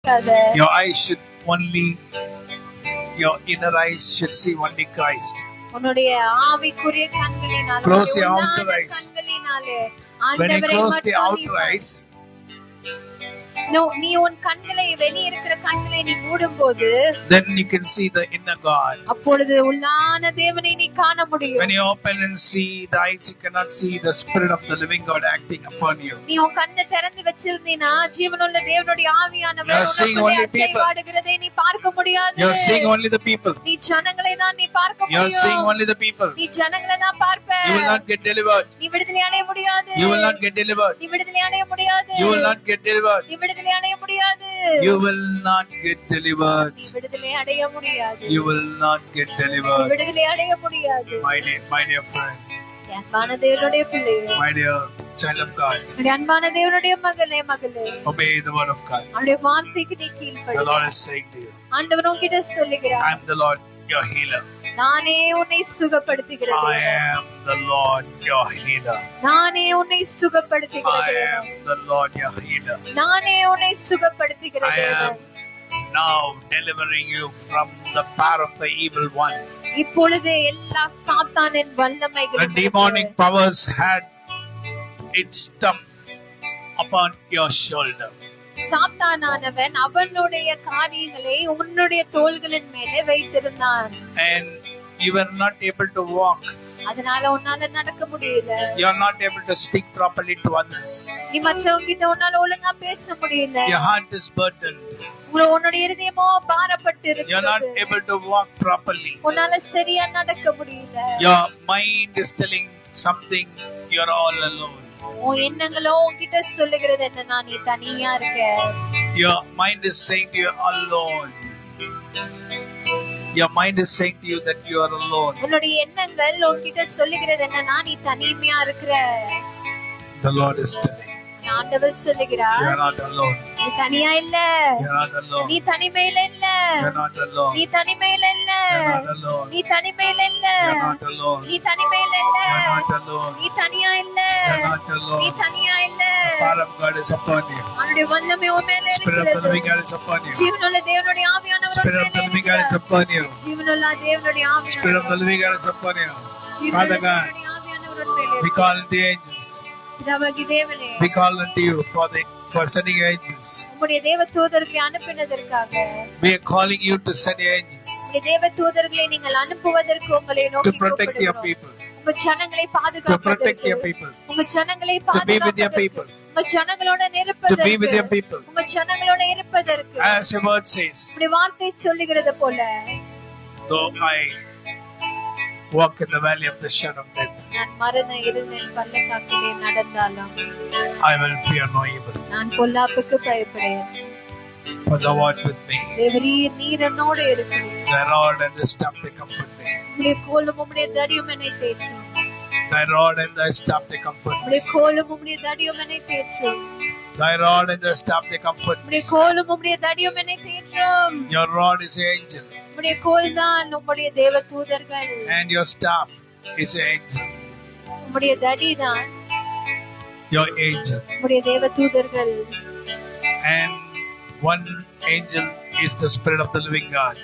Your eyes should only, your inner eyes should see only Christ. உன்னுடைய ஆவிக்குரிய கண்களினால், Close your outer eyes. கண்களினாலே When you ஆண்டவரை close the மட்டும் outer eyes, நீ உன் கண்களை, வெளியே இருக்கிற கண்களை நீ மூடும்போது, then you can see the inner God. அப்பொழுது உள்ளான தேவனை நீ காண முடியும். When you open and see the eyes, you cannot see the Spirit of the living God acting upon you. நீ உன் கண்ணை திறந்து வச்சிருந்தீனா ஜீவனுள்ள தேவனுடைய ஆவியானவர் You are seeing only people. செயல்படுகிறதை நீ பார்க்க முடியாது. You are seeing only the people. நீ ஜனங்களை தான் நீ பார்க்க முடியும். You are seeing only the people. நீ ஜனங்களை தான் பார்ப்ப. You will not get delivered. நீ விடுதலை அடைய முடியாது. You will not get delivered. நீ விடுதலை அடைய முடியாது. You will not get delivered. நீ விடுதலை அடைய முடியாது. You will not get delivered. நீ விடுதலை அடைய முடியாது. You will not get delivered. விடுதலை அடைய முடியாது. My dear friend, அன்பான தேவனுடைய பிள்ளையே, my dear child of God, அன்பான தேவனுடைய மகளே, மகளே, obey the word of God. அவருடைய வார்த்தைக்கு நீ கீழ்ப்படி. The Lord is saying to you, ஆண்டவர் உன்கிட்ட சொல்லுகிறார், I am the Lord your healer. நானே உன்னை சுகப்படுத்துகிறேன். I am the Lord your healer. நானே உன்னை I சுகப்படுத்துகிறேன். am the Lord your healer. நானே உன்னை I சுகப்படுத்துகிறேன். am now delivering you from the power of the evil one. இப்பொழுது எல்லா சாத்தானின் The வல்லமைகளும், demonic powers had its stuff upon your shoulder. சாத்தானானவன் அவனுடைய காரியங்களை உன்னுடைய தோள்களின் மேலே வைத்திருந்தான். And you were not able to walk. அதனால உன்னால நடக்க முடியல. You are not able to speak properly to others. நீ மற்றவங்க கிட்ட உன்னால ஒழுங்கா பேச முடியல. Your heart is burdened. உன்னுடைய இருதயமோ பாரப்பட்டு You are not இருக்கிறது. able to walk properly. உன்னால சரியா நடக்க முடியல. Your mind is telling something. You are all alone. உன் எண்ணங்களோ உன்கிட்ட சொல்லுகிறது என்னன்னா நீ தனியா இருக்க. Your mind is saying you are alone. Your mind is saying to you that you are alone. உன்னுடைய எண்ணங்கள் உன்கிட்ட சொல்லுகிறது என்னன்னா நீ தனிமையா இருக்கிற. The Lord is telling, ஆண்டவர் சொல்லுகிறார், you are not alone. நீ தனியா இல்ல. You are not alone. நீ தனிமையில இல்ல. You are not alone. நீ தனிமையில இல்ல. You are not alone. நீ தனிமையில இல்ல. You are not alone. நீ தனிமையில இல்ல. You are not alone. நீ தனியா இல்ல. You are not நீ alone. தனியா இல்ல. The power of God is upon you. அவருடைய வல்லமை உன் மேல Spirit of the இருக்கிறது. living God is upon you. ஜீவனுள்ள தேவனுடைய ஆவியானவர் உன் Spirit of மேல the living God is இருக்கிறார். upon you. ஜீவனுள்ள தேவனுடைய Spirit of the ஆவியானவர், living God is upon you. ஜீவனுள்ள Father God, தேவனுடைய ஆவியானவர் உன் மேல we இருக்கிறார். call unto the angels. பிதாவாகிய தேவனே, We call unto you for sending your angels. உம்முடைய தேவ தூதர்களை அனுப்பினதற்காக, We are calling you to send your angels உம்முடைய தேவ தூதர்களை நீங்கள் அனுப்புவதற்கு உங்களை to நோக்கி protect your கூப்பிடுகிறோம். people, உங்க ஜனங்களை to protect பாதுகாப்பதற்கு, your people, உங்க ஜனங்களை to be with your பாதுகாப்பதற்கு, people, உங்க ஜனங்களோட to be with இருப்பதற்கு, your people. உங்க ஜனங்களோட இருப்பதற்கு, As your word says, உம்முடைய வார்த்தை சொல்லுகிறது போல, though I walk in the valley of the shadow of death, நான் மரண இருளின் பள்ளத்தாக்கிலே நடந்தாலும் I will fear no evil, நான் பொல்லாப்புக்கு பயப்படேன். for thou art with me. தேவரீர் நீர் என்னோடு இருக்கிறீர். Thy rod and the staff they comfort me. உம்முடைய கோலும் உம்முடைய தடியும் என்னை தேற்றும். Thy rod and thy staff they comfort me. உம்முடைய கோலும் உம்முடைய தடியும் என்னை தேற்றும். Thy rod and the staff they comfort me. உம்முடைய கோலும் உம்முடைய தடியும் என்னை தேற்றும். Your rod is an angel, உம்முடைய கோல் தான் உம்முடைய தேவ தூதர்கள். and your staff is an angel. உம்முடைய தடி தான் Your angel, உம்முடைய தேவ தூதர்கள். and one angel is the Spirit of the living God.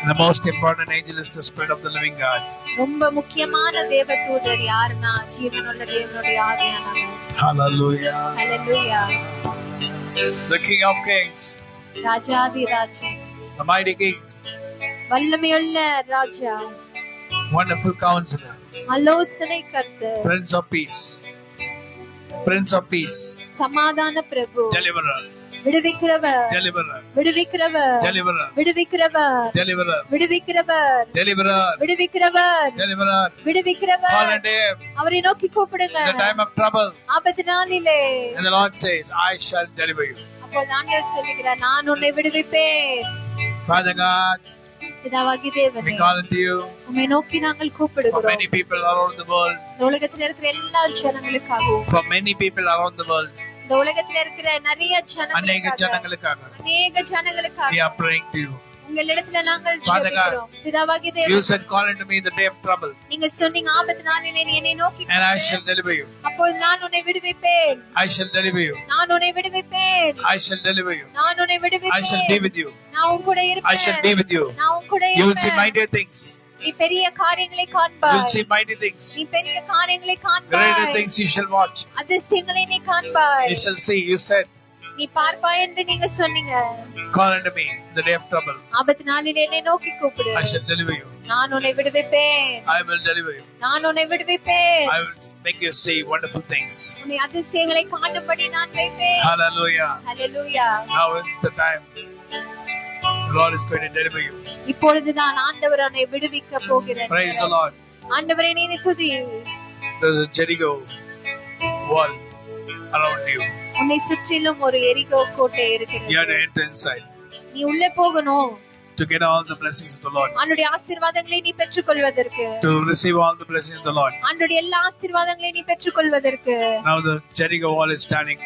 And the most important angel is the Spirit of the living God. ரொம்ப முக்கியமான தேவ தூதர் யாருன்னா ஜீவனுள்ள தேவனுடைய ஆவியானவர். Hallelujah. Hallelujah. The King of Kings, Rajathi Raja, the mighty King, வல்லமையுள்ள ராஜா, wonderful counselor, ஆலோசனை கர்த்தர், Prince of Peace, Prince of Peace, சமாதான பிரபு, Deliverer, விடுவிக்கிறவர், Deliverer, விடுவிக்கிறவர், Deliverer, விடுவிக்கிறவர், Deliverer, விடுவிக்கிறவர், Deliverer, விடுவிக்கிறவர், Deliverer. Call விடுவிக்கிறவர். unto him அவரை நோக்கி கூப்பிடுங்க. in the time of trouble. ஆபத்து நாளிலே. And the Lord says, I shall deliver you. அப்போது ஆண்டவர் சொல்லுகிறார், நான் உன்னை விடுவிப்பேன். Father God, பிதாவாகிய தேவனே, we call unto you உம்மை நோக்கி நாங்கள் for கூப்பிடுகிறோம். many people around the world. இந்த உலகத்துல இருக்கிற எல்லா ஜனங்களுக்காகவும், For many people around the world. இந்த உலகத்துல இருக்கிற நிறைய அநேக ஜனங்களுக்காக, ஜனங்களுக்காக அநேக ஜனங்களுக்காக we are praying to you. உங்களிடத்துல நாங்கள் Father God, ஜெபிக்கிறோம். பிதாவாகிய you தேவனே, said, call unto me in the day of trouble, நீங்க சொன்னீங்க ஆபத்து நாளிலே நீ என்னை நோக்கி and I shall deliver you. அப்பொழுது நான் உன்னை விடுவிப்பேன். I shall deliver you. நான் உன்னை விடுவிப்பேன். I shall deliver you. நான் உன்னை I shall be விடுவிப்பேன். with you. நான் உன் கூட I shall இருப்பேன். be with you. நான் உன் கூட You will see இருப்பேன். mightier things. நீ பெரிய காரியங்களை You காண்பாய். will see mighty things. நீ பெரிய காரியங்களை Greater காண்பாய். things you shall watch. அதிசயங்களை நீ காண்பாய். You shall see. You said, நீ பார்ப்பாய் என்று நீங்க சொன்னீங்க. call unto me in the day of trouble. ஆபத்து நாளிலே என்னை நோக்கி கூப்பிடு. I shall deliver you. நான் உன்னை விடுவிப்பேன். I will deliver you. நான் உன்னை விடுவிப்பேன். I will make you see wonderful things. உன்னை அதிசயங்களை காணும்படி நான் வைப்பேன். Hallelujah. Hallelujah. Now is the time. The Lord is going to deliver you. இப்பொழுதுதான் ஆண்டவர் உன்னை விடுவிக்க போகிறார். Praise the Lord. ஆண்டவரே நீ துதி. There's a Jericho wall around you. உன்னை சுற்றிலும் ஒரு எரிகோ கோட்டை இருக்கிறது. You have to enter inside நீ உள்ளே போகணும். to get all the blessings of the Lord. ஆண்டவருடைய ஆசீர்வாதங்களை நீ பெற்றுக்கொள்வதற்கு. To receive all the blessings of the Lord. ஆண்டவருடைய எல்லா ஆசீர்வாதங்களை நீ பெற்றுக்கொள்வதற்கு. Now the Jericho wall is standing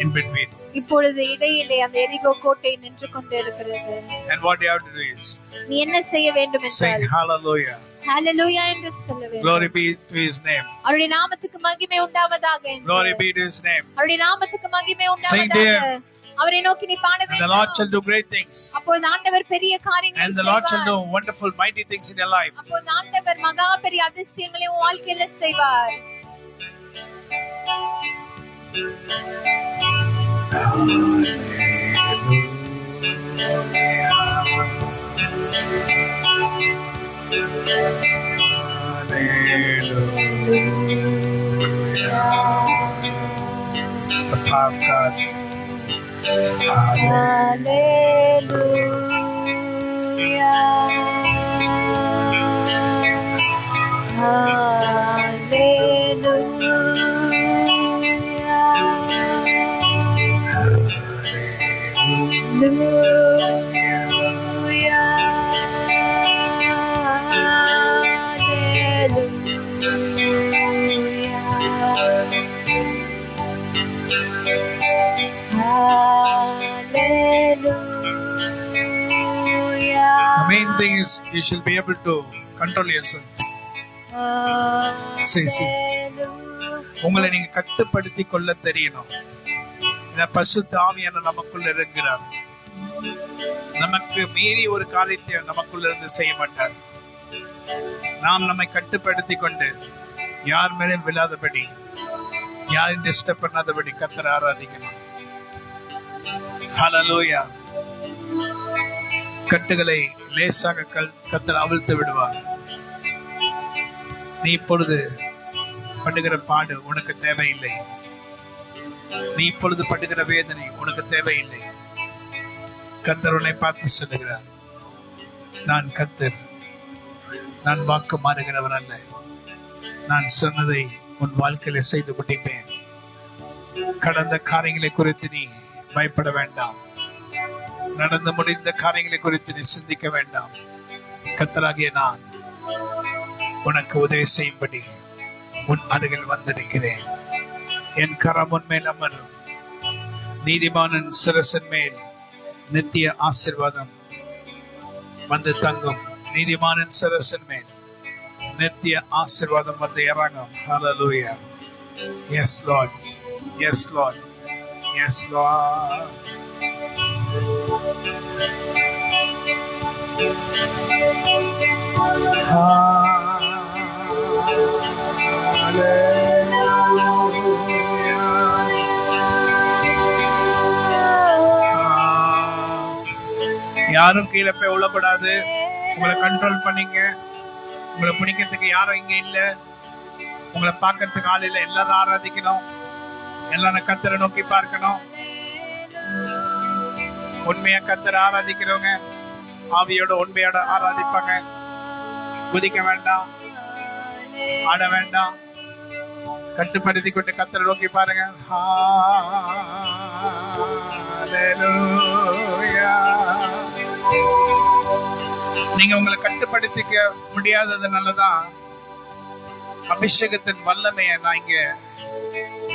in between. இப்பொழுது இடையிலே அந்த எரிகோ கோட்டை நின்று கொண்டு இருக்கிறது. And what you have to do is நீ என்ன செய்ய வேண்டும் sing என்றால் hallelujah. ஹல்லேலூயா என்று சொல்ல வேண்டும். Glory be to his name. அவருடைய நாமத்துக்கு மகிமை உண்டாவதாக என்று. Glory be to his name. அவருடைய நாமத்துக்கு மகிமை Sing to உண்டாவதாக. him. அவரை நோக்கி நீ பாட And the Lord shall வேண்டும். do great things. அப்பொழுது ஆண்டவர் பெரிய காரியங்களை And the Lord shall செய்வார். do wonderful mighty things in your life. அப்பொழுது ஆண்டவர் மகா பெரிய அதிசயங்களை உன் வாழ்க்கையில செய்வார். The power of God. The main thing is you shall be able to control yourself. See. உங்களை நீங்க கட்டுப்படுத்திக் கொள்ள தெரியணும். இந்த பரிசுத்த ஆவியானவர் நமக்குள்ள இருக்கிறார். நமக்கு மீறி ஒரு காரியத்தை நமக்குள்ள இருந்து செய்ய மாட்டார். நாம் நம்மை கட்டுப்படுத்திக் கொண்டு யார் மேலும் விழாதபடி, யாரையும் டிஸ்டர்ப் பண்ணாதபடி கர்த்தரை ஆராதிக்கணும். ஹல்லேலூயா. கட்டுகளை லேசாக கர்த்தர் அவிழ்த்து விடுவார். நீ இப்பொழுது படுகிற பாடு உனக்கு தேவையில்லை. நீ இப்பொழுது படுகிற வேதனை உனக்கு தேவையில்லை. கர்த்தர் உன்னை பார்த்து சொல்லுகிறார், நான் கர்த்தர், நான் வாக்கு மாறுகிறவர் அல்ல. நான் சொன்னதை உன் வாழ்க்கையில செய்து முடிப்பேன். கடந்த காரியங்களை குறித்து நீ பயப்பட வேண்டாம். நடந்து முடிந்த காரியங்களை குறித்து நீ சிந்திக்க வேண்டாம். கர்த்தராகிய நான் உனக்கு உதவி செய்யும்படி உன் அருகில் வந்திருக்கிறேன். என் கரம் உன்மேல் அமரும். நீதிமானின் சிரசின் மேல் நித்திய ஆசீர்வாதம் வந்து தங்கும். நீதிமானின் சிரசின் மேல் நித்திய ஆசீர்வாதம் வந்து இறங்கும். Hallelujah. Yes Lord. Yes Lord. Yes Lord. யாரும் கீழே போய் விழக்கூடாது. உங்களை கண்ட்ரோல் பண்ணீங்க. உங்களை பிடிக்கிறதுக்கு யாரும் இங்க இல்ல. உங்களை பார்க்கறதுக்கு ஆள் இல்ல. எல்லாரும் ஆராதிக்கணும். எல்லாரும் கர்த்தரை நோக்கி பார்க்கணும். உண்மையா கர்த்தரை ஆராதிக்கிறவங்க ஆவியோட உண்மையோட ஆராதிப்பாங்க. குதிக்க வேண்டாம், ஆட வேண்டாம். கட்டுப்படுத்தி கொண்டு கர்த்தரை நோக்கி பாருங்க. நீங்க உங்களை கட்டுப்படுத்திக்க முடியாததுனாலதான் அபிஷேகத்தின் வல்லமைய நான் இங்க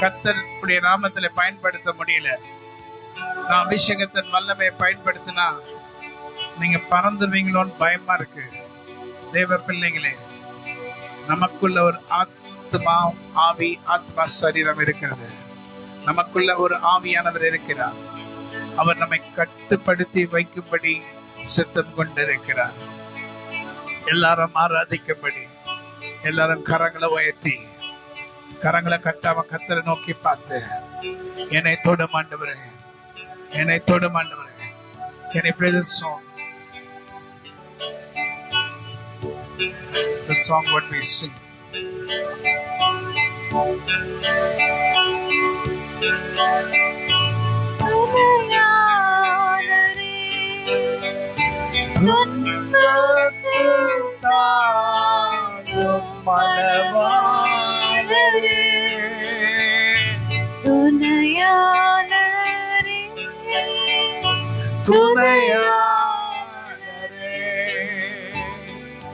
கர்த்தருடைய நாமத்துல பயன்படுத்த முடியல. நான் அபிஷேகத்தின் வல்லமையை பயன்படுத்தினா நீங்க பறந்துருவீங்களோன்னு பயமா இருக்கு. தேவ பிள்ளைங்களே, நமக்குள்ள ஒரு ஆத்மா, ஆவி, ஆத்மா சரீரம் இருக்கிறது. நமக்குள்ள ஒரு ஆவியானவர் இருக்கிறார். அவர் நம்மை கட்டுப்படுத்தி வைக்கும்படி சித்தம் கொண்டிருக்கிறார். எல்லாரும் ஆராதிக்கும்படி எல்லாரும் கரங்களை உயர்த்தி, கரங்களை கட்டாம கர்த்தரை நோக்கி பார்த்து, என்னை தொடும் ஆண்டவரே, என்னை தொடும் ஆண்டவரே. Can you play that song? That song what we sing.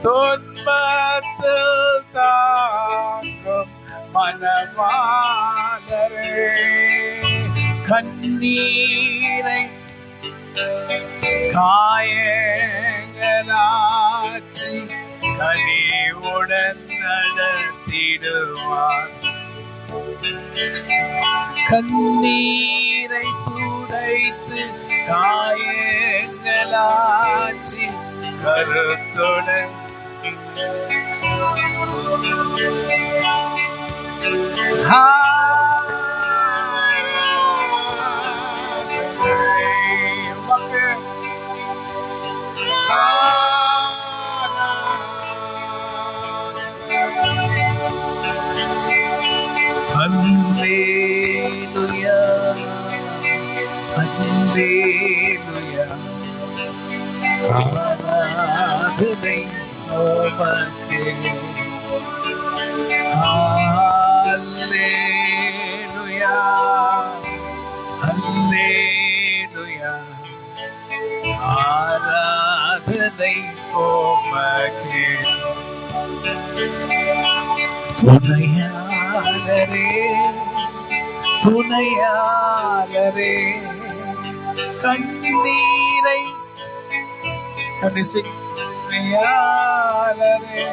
துன்பத்தில் தாங்கும் மனவாளரே, கண்ணீரை காயங்களாச்சி கனிவுடன் நடத்திடுவார். கண்ணீரை துடைத்து காயங்களாச்சி கருத்துடன் Hallelujah, Hallelujah, ஆராதனை உமக்கே. Hallelujah, Hallelujah, ஆராதனை உமக்கே. துணையாளரே, துணையாளரே, கண்ணீரை துணையாளரே,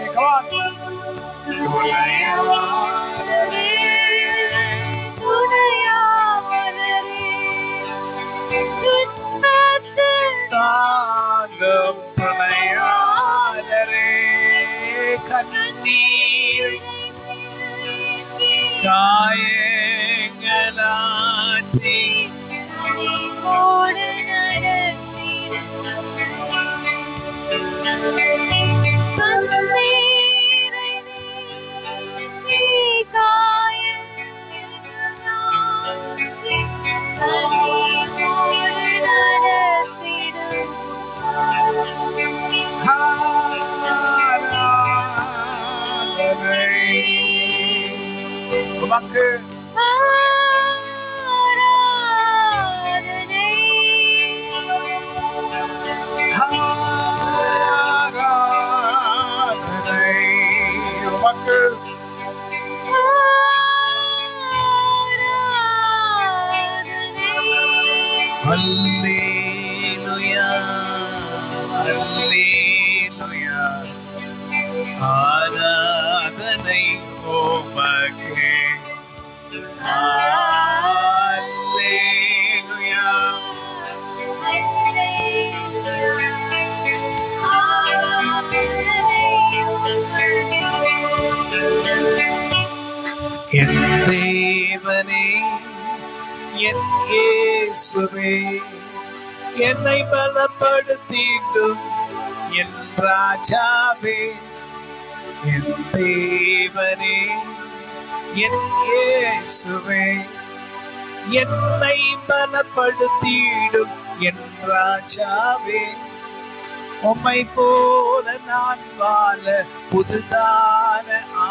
துணையாளரே, தாங்கும் துணையாளரே, கண்ணீரை காயங்களாச்சி உமக்கு Hallelujah, Hallelujah, ஆராதனை உமக்கே. Hallelujah, என் தேவனே, என் இயேசுவே, என்னை பலப்படுத்திடும் என் ராஜாவே. என் தேவனே, என் இயேசுவே, என்னை பலப்படுத்திடும் என் ராஜாவே. உம்மை போல நான் வாழ புதுதான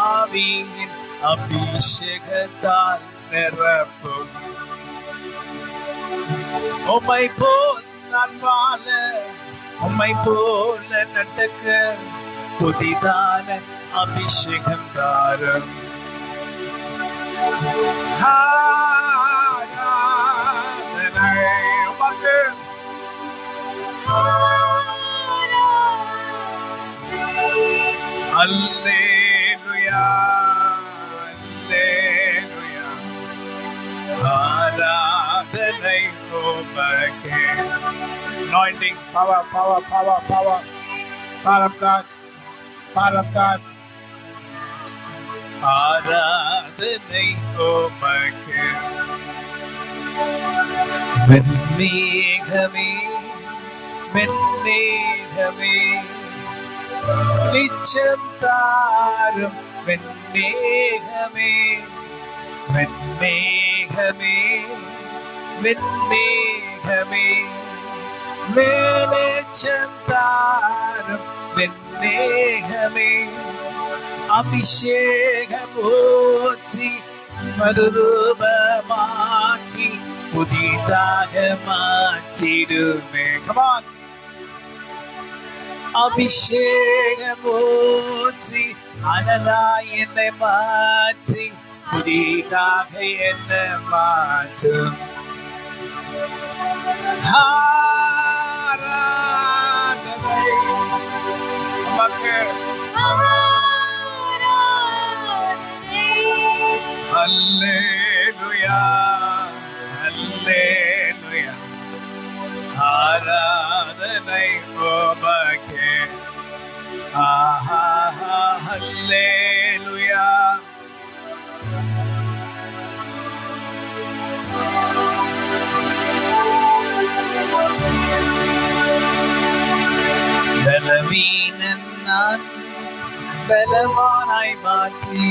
ஆவியின் அபிஷேகத்தால் நிரப்பும். உம்மை போல் நான் வாழ, உம்மை போல நடக்க புதிதான அபிஷேகம் தாரும். ஆராதனை உமக்கு. அல்லேலூயா அல்லேலூயா ஆராதனை உமக்கே. Anointing, power, power, power, power. Power of God, power of God. ஆராதனை உமக்கே. வெண்மேகமே வெண்மேகமே நிச்சம் தாரும் வெண்மேகமே வெண்மேகமே வெண்மேகமே வெளிச்சம் தாரும் வெண்மேகமே அபிஷேகம் ஊற்றி மறுரூபமாக்கி புதிதாக மாற்றிடுமே. Come on. அபிஷேகம் ஊற்றி அனலாய் என்னை மாற்றி புதிதாக என்னை மாற்றும். ஆராதனை உமக்கு. அல்லேலூயா அல்லேலூயா ஆராதனை உமக்கே. ஆஹா அல்லேலூயா. பலவீனன் நான் பலவானாய் மாற்றி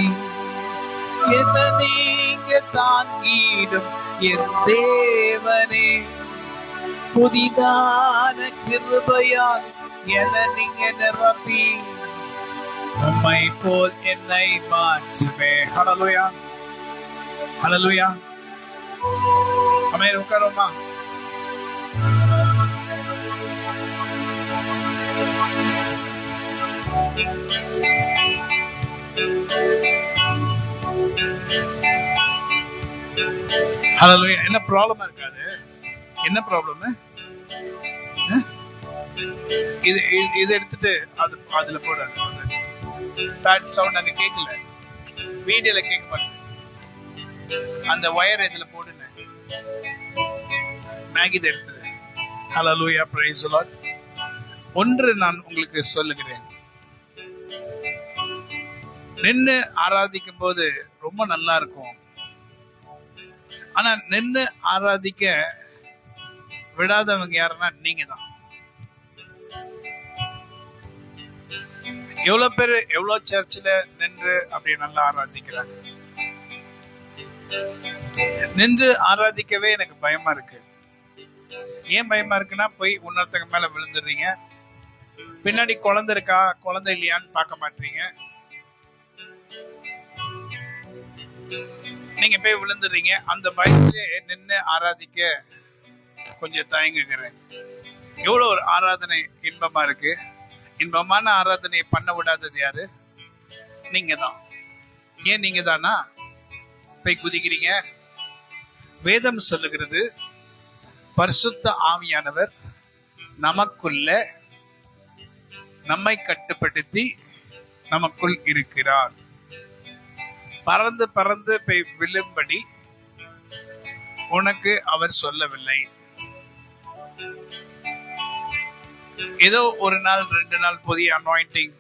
என்ன நீங்க தாங்கிடும் என் தேவனே. புதிதான கிருபையால் என நீங்க நிரப்பி உம்மை போல் என்னை மாற்றுமே. ஹல்லேலூயா ஹல்லேலூயா. ஆமென். உட்காருமா. ஹல்லேலூயா. என்ன ப்ராப்ளமா இருக்காது? என்ன ப்ராப்ளம்? இது இது எடுத்துட்டு அதுல போடாது. பேட் சவுண்ட் அங்க கேட்கல, வீடியோல கேட்க மாட்டேன். அந்த வயர் இதுல போடுங்க. மேகி இதை எடுத்துது. ஹல்லேலூயா. Praise the Lord. ஒன்று நான் உங்களுக்கு சொல்லுகிறேன், நின்னு ஆராதிக்கும் போது ரொம்ப நல்லா இருக்கும். ஆனா நின்னு ஆராதிக்க விடாதவங்க யாருன்னா நீங்க தான். எவ்வளவு பேரு எவ்வளவு சர்ச்சில் நின்று அப்படி நல்லா ஆராதிக்கிறாங்க. நின்று ஆராதிக்கவே எனக்கு பயமா இருக்கு. ஏன் பயமா இருக்குன்னா, போய் இன்னொருத்தங்க மேல விழுந்துடுறீங்க. பின்னாடி குழந்தை இருக்கா குழந்தை இல்லையான்னு பார்க்க மாட்டீங்க. நீங்க போய் விழுந்துடுறீங்க. அந்த பயத்திலே நின்று ஆராதிக்க கொஞ்சம் தயங்குகிறேன். எவ்வளவு ஒரு ஆராதனை இன்பமா இருக்கு. இன்பமான ஆராதனையை பண்ண விடாதது யாரு? நீங்க தான். ஏன் நீங்க தானா போய் குதிக்கிறீங்க? வேதம் சொல்லுகிறது, பரிசுத்த ஆவியானவர் நமக்குள்ள நம்மை கட்டுப்படுத்தி நமக்குள் இருக்கிறார். பறந்து பறந்து போய் விழும்படி உனக்கு அவர் சொல்லவில்லை. ஏதோ ஒரு நாள் 2 நாள் புதிய அனாயிண்டிங்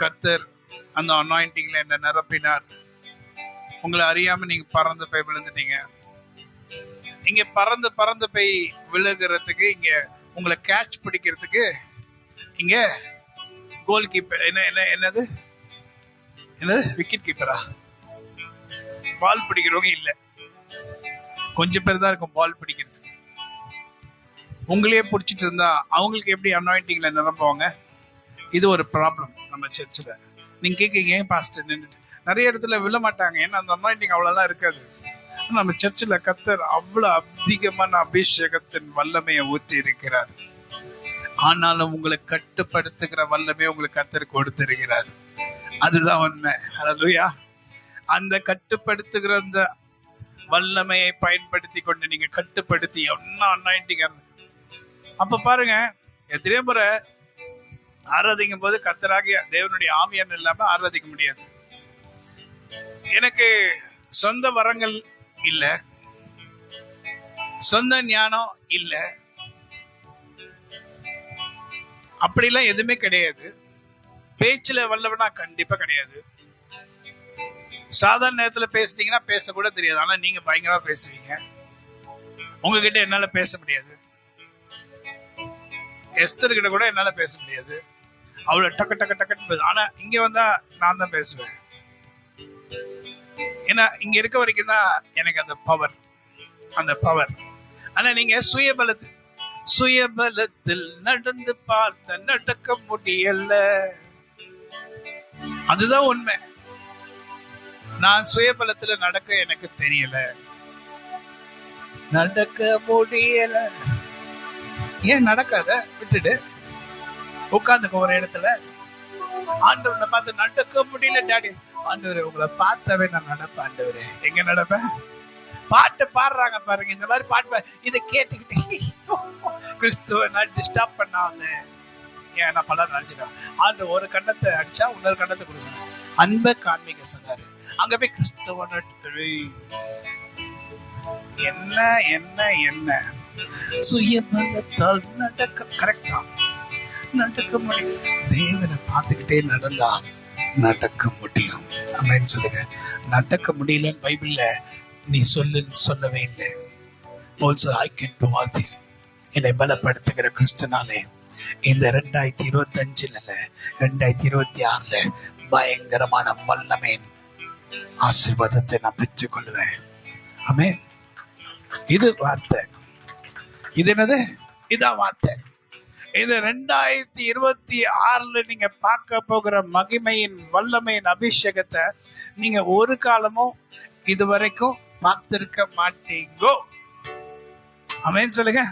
கர்த்தர் அந்த அனாயிண்டிங்ல என்ன நிரப்பினார். உங்களை அறியாம நீங்க பறந்து போய் விழுந்துட்டீங்க. இங்க பறந்து பறந்து போய் விழுகிறதுக்கு, இங்க உங்களை கேட்ச் பிடிக்கிறதுக்கு இங்க கோல் கீப்பர் என்னது விக்கெட் கீப்பரா? பால் பிடிக்கிறவங்க இல்ல, கொஞ்சம் பேர் தான் இருக்கும் பால் பிடிக்கிறதுக்கு. உங்களையே பிடிச்சிட்டு இருந்தா அவங்களுக்கு எப்படி அனாயிண்டிங்ல நிரம்புவாங்க? இது ஒரு ப்ராப்ளம் நம்ம சர்ச்சில். நீங்க கேட்கீங்க, ஏன் பாஸ்டர் நின்றுட்டு? நிறைய இடத்துல விழ மாட்டாங்க, ஏன்னா அந்த அனாயிண்டிங் அவ்வளவுதான் இருக்காது. நம்ம சர்ச்சில் கர்த்தர் அவ்வளவு அதிகமான அபிஷேகத்தின் வல்லமையை ஊற்றி இருக்கிறார். ஆனாலும் உங்களை கட்டுப்படுத்துகிற வல்லமையை உங்களுக்கு கர்த்தர் கொடுத்திருக்கிறார். அதுதான் உண்மை. ஹல்லேலூயா. அந்த கட்டுப்படுத்துகிற அந்த வல்லமையை பயன்படுத்தி கொண்டு நீங்க கட்டுப்படுத்தி என்ன அனாயிண்டிங். அப்ப பாருங்க, எத்தனை முறை ஆராதிக்கும் போது கர்த்தராகிய தேவனுடைய ஆவியானவர் இல்லாம ஆராதிக்க முடியாது. எனக்கு சொந்த வரங்கள் இல்ல, சொந்த ஞானம் இல்ல, அப்படிலாம் எதுவுமே கிடையாது. பேச்சுல வல்லவனா கண்டிப்பா கிடையாது. சாதாரண நேரத்துல பேசிட்டீங்கன்னா பேச கூட தெரியாது. ஆனா நீங்க பயங்கரமா பேசுவீங்க. உங்ககிட்ட என்னால பேச முடியாது. எஸ்தர் கிட்ட கூட என்னால பேச முடியாது. அவ்வளவு டக்கு டக்கு டக்குன்னு பேச. ஆனா இங்க வந்தா நான் தான் பேசுவேன். ஏன்னா இங்க இருக்க வரைக்கும் தான் எனக்கு அந்த பவர். ஆனா நீங்க சுயபலத்தில் நடந்து பார்த்த நடக்க முடியல. அதுதான் உண்மை. நான் சுயபலத்துல நடக்க எனக்கு தெரியல, நடக்க முடியல. ஏன் நடக்காத? விட்டுடு, உட்காந்துக்க ஒரு இடத்துல. ஆண்டவரை பார்த்து நடக்க முடியல டாடி. ஆண்டவரே, உங்களை பார்த்தாவே நான் நடப்பேன். ஆண்டவரே, எங்க நடப்பேன்? பாட்டு பாடுறாங்க பாருங்க, இந்த மாதிரி பாட்டு இதை கேட்டுக்கிட்டே கிறிஸ்துவ நான் டிஸ்டர்ப் பண்ணாத. ஏன் நான் பலர் நினைச்சிட்டேன். ஆண்டு ஒரு கண்ணத்தை அடிச்சா இன்னொரு கண்ணத்தை கொடுத்தாங்க. அன்பை காண்பிக்க சொன்னாரு. அங்க போய் கிறிஸ்துவ என்ன என்ன என்ன சுயபலத்தால் நடக்க கரெக்டா நடக்க முடியும். தேவனை பார்த்துக்கிட்டே நடந்தா நடக்க முடியும். அப்படின்னு சொல்லுங்க. நடக்க முடியலன்னு பைபிள்ல நீ சொல்லவே இல்லை. Also I can to all this. என்னை பலப்படுத்துகிற கிறிஸ்துனாலே இந்த 2025 2026 பயங்கரமான வல்லமே ஆசீர்வாதத்தை நான் பெற்றுக் கொள்வேன். ஆமென். இது வார்த்தை. இது என்னது? இதான் வார்த்தை. இந்த 2026 நீங்க பார்க்க போகிற மகிமையின் வல்லமையின் அபிஷேகத்தை நீங்க ஒரு காலமும் இதுவரைக்கும் பார்த்திருக்க மாட்டீங்கோ. ஆமென் சொல்லுங்க.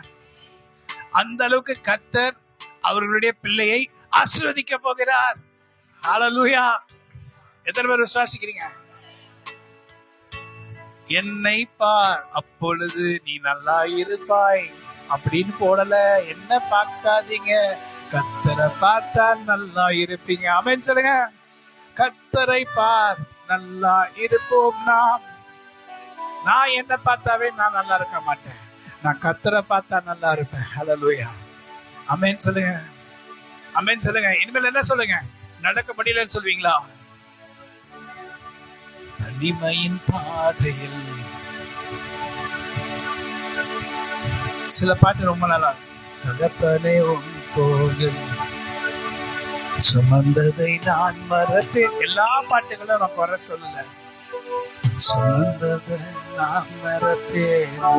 அந்த அளவுக்கு கர்த்தர் அவர்களுடைய பிள்ளையை ஆசீர்வதிக்க போகிறார். ஹல்லேலூயா. எத்தனை பேர் விசுவாசிக்கிறீங்க? என்னை பார், அப்பொழுது நீ நல்லா இருப்பாய் அப்படின்னு போடல. என்ன பார்க்காதீங்க, கர்த்தரை பார்த்தா நல்லா இருப்பீங்க. ஆமென் சொல்லுங்க. கர்த்தரை பார், நல்லா இருப்போம் நாம். நான் என்ன பார்த்தாவே நான் நல்லா இருக்க மாட்டேன். நான் கர்த்தரை பார்த்தா நல்லா இருப்பேன். ஹல்லேலூயா. ஆமென் சொல்லுங்க. ஆமென் சொல்லுங்க. இனிமேல் என்ன சொல்லுங்க? நடக்க முடியலன்னு சொல்வீங்களா? தனிமையின் பாதையில் சில பாட்டு ரொம்ப நல்லா. தகப்பனே உன் தோளில் சுமந்ததை நான் மறப்பேன். எல்லா பாட்டுகளும் நான் குறை சொல்லல. சுமந்ததை நான் மறப்பேனோ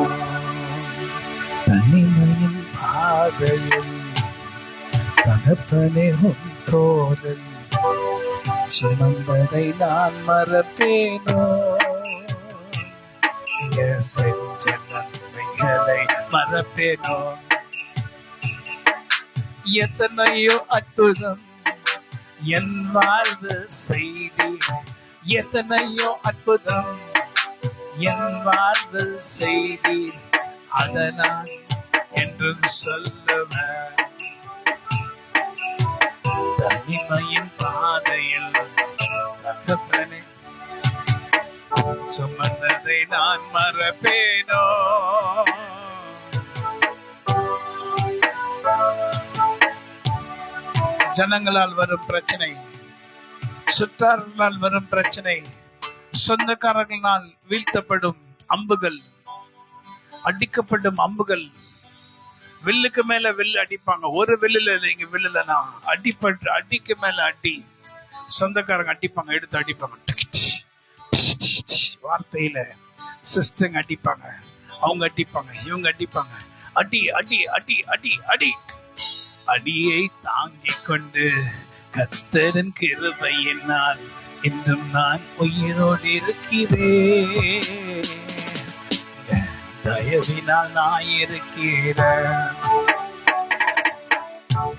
தனிமையின் பாதையில். தகப்பனே உன் தோளில் சுமந்ததை நான் மறப்பேனோ. நீங்க செஞ்ச நன்மைகளை மறப்பேனோ. எத்தனையோ அற்புதம் என் வாழ்வு செய்தி. எத்தனையோ அற்புதம் என் வாழ்வு செய்தி. அதை நான் என்றும் சொல்லுவேன். தனிமையின் பாதையில் தகப்பனே சுமந்ததை நான் மறப்பேனோ. ஜனங்களால் வரும் பிரச்சனை, சுற்றார்களால் வரும் பிரச்சனை, சொந்தக்காரர்களால் வீழ்த்தப்படும் அம்புகள், அடிக்கப்படும் அம்புகள். வில்லுக்கு மேல வில்லு அடிப்பாங்க. ஒரு வில்லுல நீங்க வில்லுலனா அடிக்கு மேல அடி. சொந்தக்காரங்க அடிப்பாங்க, எடுத்து அடிப்பாங்க. வார்த்தையில சிஸ்டங்க அடிப்பாங்க, அவங்க அடிப்பாங்க, இவங்க அடிப்பாங்க. அடி அடி அடி அடி அடி. அடியை தாங்கிக் கொண்டு கர்த்தரின் கிருபையினால் இன்றும் நான் உயிரோடு இருக்கிறேன். தயவினால் நான் இருக்கிறேன்.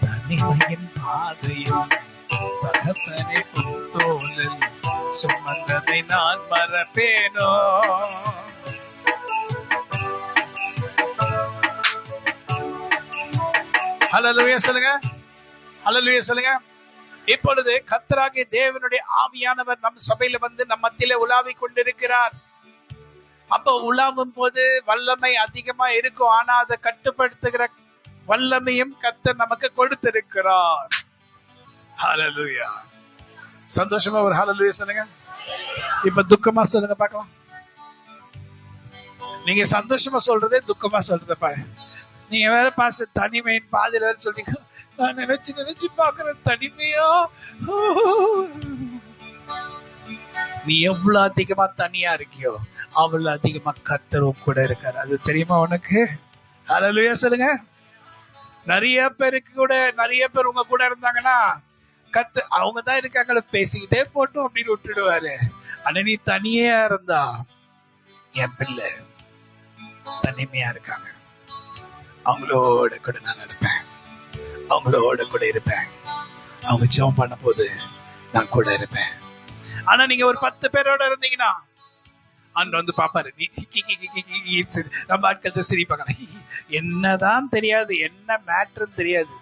தனிமையின் பாதையில் தகப்பனே உன் தோளில் சுமந்ததை நான் மறப்பேனோ. ஹல்லேலூயா சொல்லுங்க. ஹல்லேலூயா சொல்லுங்க. இப்பொழுது கர்த்தராகிய தேவனுடைய ஆவியானவர் நம் சபையில வந்து நம் மத்தியில உலாவிக் கொண்டிருக்கிறார். அப்போ உலாவும் போது வல்லமை அதிகமா இருக்கும். ஆனா அதை கட்டுப்படுத்துகிற வல்லமையும் கர்த்தர் நமக்கு கொடுத்திருக்கிறார். ஹல்லேலூயா. சந்தோஷமா ஒரு ஹல்லேலூயா சொல்லுங்க. இப்ப துக்கமா சொல்லுங்க பார்க்கலாம். நீங்க சந்தோஷமா சொல்றதே துக்கமா சொல்றதப்பா. நீங்க வேற பாச தனிமையின் பாதியில வேற சொல்றீங்க. நான் நினைச்சு பாக்குற தனிமையா. நீ எவ்வளவு அதிகமா தனியா இருக்கியோ அவ்வளவு அதிகமா கர்த்தரும் கூட இருக்காரு. அது தெரியுமா உனக்கு? ஹல்லேலூயா சொல்லுங்க. நிறைய பேர் உங்க கூட இருந்தாங்கன்னா அவங்க தான் இருக்காங்கள, பேசிக்கிட்டே போட்டோம் அப்படின்னு விட்டுடுவாரு. ஆனா நீ தனியா இருந்தா, என் பிள்ளை தனிமையா இருக்காங்க, அவங்களோட கூட நான் இருப்பேன், அவங்களோட கூட இருப்பேன், அவங்க ஜெபம் பண்ண போது நான் கூட இருப்பேன். ஆனா நீங்க ஒரு 10 பேரோட இருந்தீங்கன்னா அங்க வந்து பாப்பாரு, நீ நம்ம ஆட்கள் சிரிப்பாங்க. என்னதான் தெரியாது, என்ன மேட்ருன்னு தெரியாது,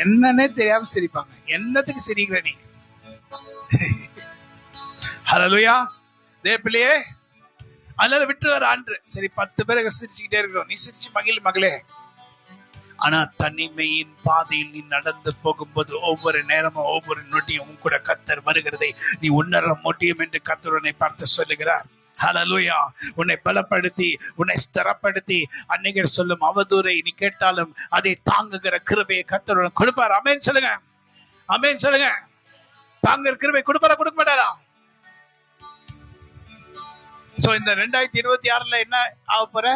என்னன்னே தெரியாம சிரிப்பாங்க. என்னத்துக்கு சிரிக்கிற நீ? ஹல்லேலூயா. தேவப்பிள்ளையே, அதனால விட்டு வர ஆண்டு. சரி, 10 பேரை சிரிச்சுக்கிட்டே இருக்கிறோம், நீ சிரிச்சு மகிழ் மகளே. ஆனா தனிமையின் பாதையில் நீ நடந்து போகும்போது ஒவ்வொரு நேரமும் ஒவ்வொரு நொடியும் உன் கூட கர்த்தர் வருகிறதை நீ உணர முடியும் என்று கர்த்தர் உன்னை பார்த்து சொல்லுகிறார். ஹல்லேலூயா. உன்னை பலப்படுத்தி, உன்னை ஸ்திரப்படுத்தி, அன்னைக்கு சொல்லும் அவதூறை நீ கேட்டாலும் அதை தாங்குகிற கிருபையை கர்த்தர் உனக்கு கொடுப்பார். ஆமென் சொல்லுங்க. ஆமென் சொல்லுங்க. தாங்குகிற கிருபை கொடுப்பாரா, கொடுக்க மாட்டாரா? சோ இந்த 2026ல என்ன ஆக போற?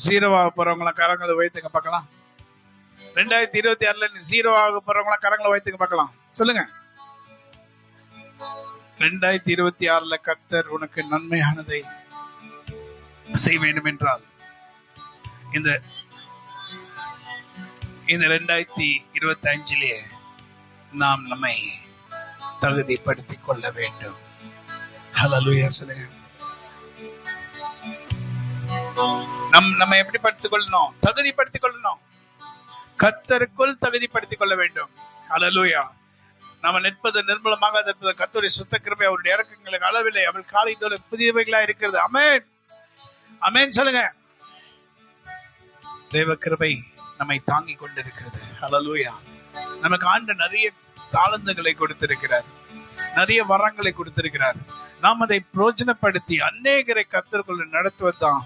0 ஆக போறவங்கள கரங்களை வைத்துங்க பார்க்கலாம். 2026ல நீ 0 ஆக போறவங்கள கரங்களை வைத்துங்க பார்க்கலாம். சொல்லுங்க. 2026ல கர்த்தர் உனக்கு நன்மையானதை செய்ய வேண்டும் என்றால் இந்த 2025லே நாம் நம்மை தகுதிப்படுத்திக் கொள்ள வேண்டும். ஹல்லேலூயா சொல்லுங்க. நம்ம எப்படி படுத்திக் கொள்ளணும்? தகுதிப்படுத்திக் கொள்ளணும். கர்த்தருக்குள் தகுதிப்படுத்திக் கொள்ள வேண்டும். ஹல்லேலூயா. நம்ம நிற்பது நிர்மலமாக இருப்பது கர்த்தருடைய சுத்த கிருபை அவருடைய இரக்கங்களுக்கு அளவில்லை. அவள் காலைத்தோடு புதியவைகளா இருக்கிறது. ஆமென். ஆமென் சொல்லுங்க. தேவ கிருபை நம்மை தாங்கி கொண்டிருக்கிறது. ஹல்லேலூயா. நமக்கு ஆண்டு நிறைய தாளந்துகளை கொடுத்திருக்கிறார், நிறைய வரங்களை கொடுத்திருக்கிறார். நாம் அதை பிரயோஜனப்படுத்தி அநேகரை கர்த்தருக்குள்ள நடத்துவதுதான்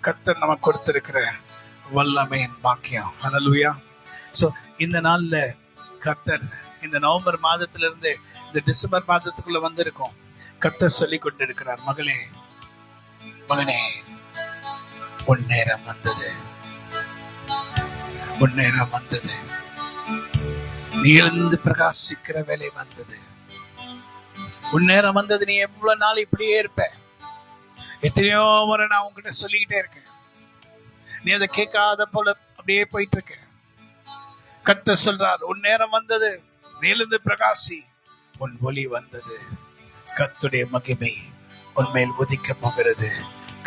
கர்த்தர் நமக்கு கொடுத்திருக்கிற வல்லமையின் பாக்கியம். ஹல்லேலூயா. சோ இந்த நாள்ல கர்த்தர் இந்த நவம்பர் மாதத்திலிருந்து இந்த டிசம்பர் மாதத்துக்குள்ள வந்திருக்கோம். கர்த்தர் சொல்லி கொண்டிருக்கிறார், மகளே மகனே, உன் நேரம் வந்தது, உன் நேரம் வந்தது, நீ எழுந்து பிரகாசிக்கிற வேலை வந்தது, உன் நேரம் வந்தது. நீ எவ்வளவு நாள் இப்படியே இருப்ப? எத்தனையோ முறை நான் உங்ககிட்ட சொல்லிக்கிட்டே இருக்கேன், நீ அதை கேட்காத போல அப்படியே போயிட்டு இருக்க. கர்த்தர் சொல்றார், உன் நேரம் வந்தது, நீ எழுந்து பிரகாசி, உன் ஒளி வந்தது, கர்த்தருடைய மகிமை உன்மேல் உதிக்க போகிறது,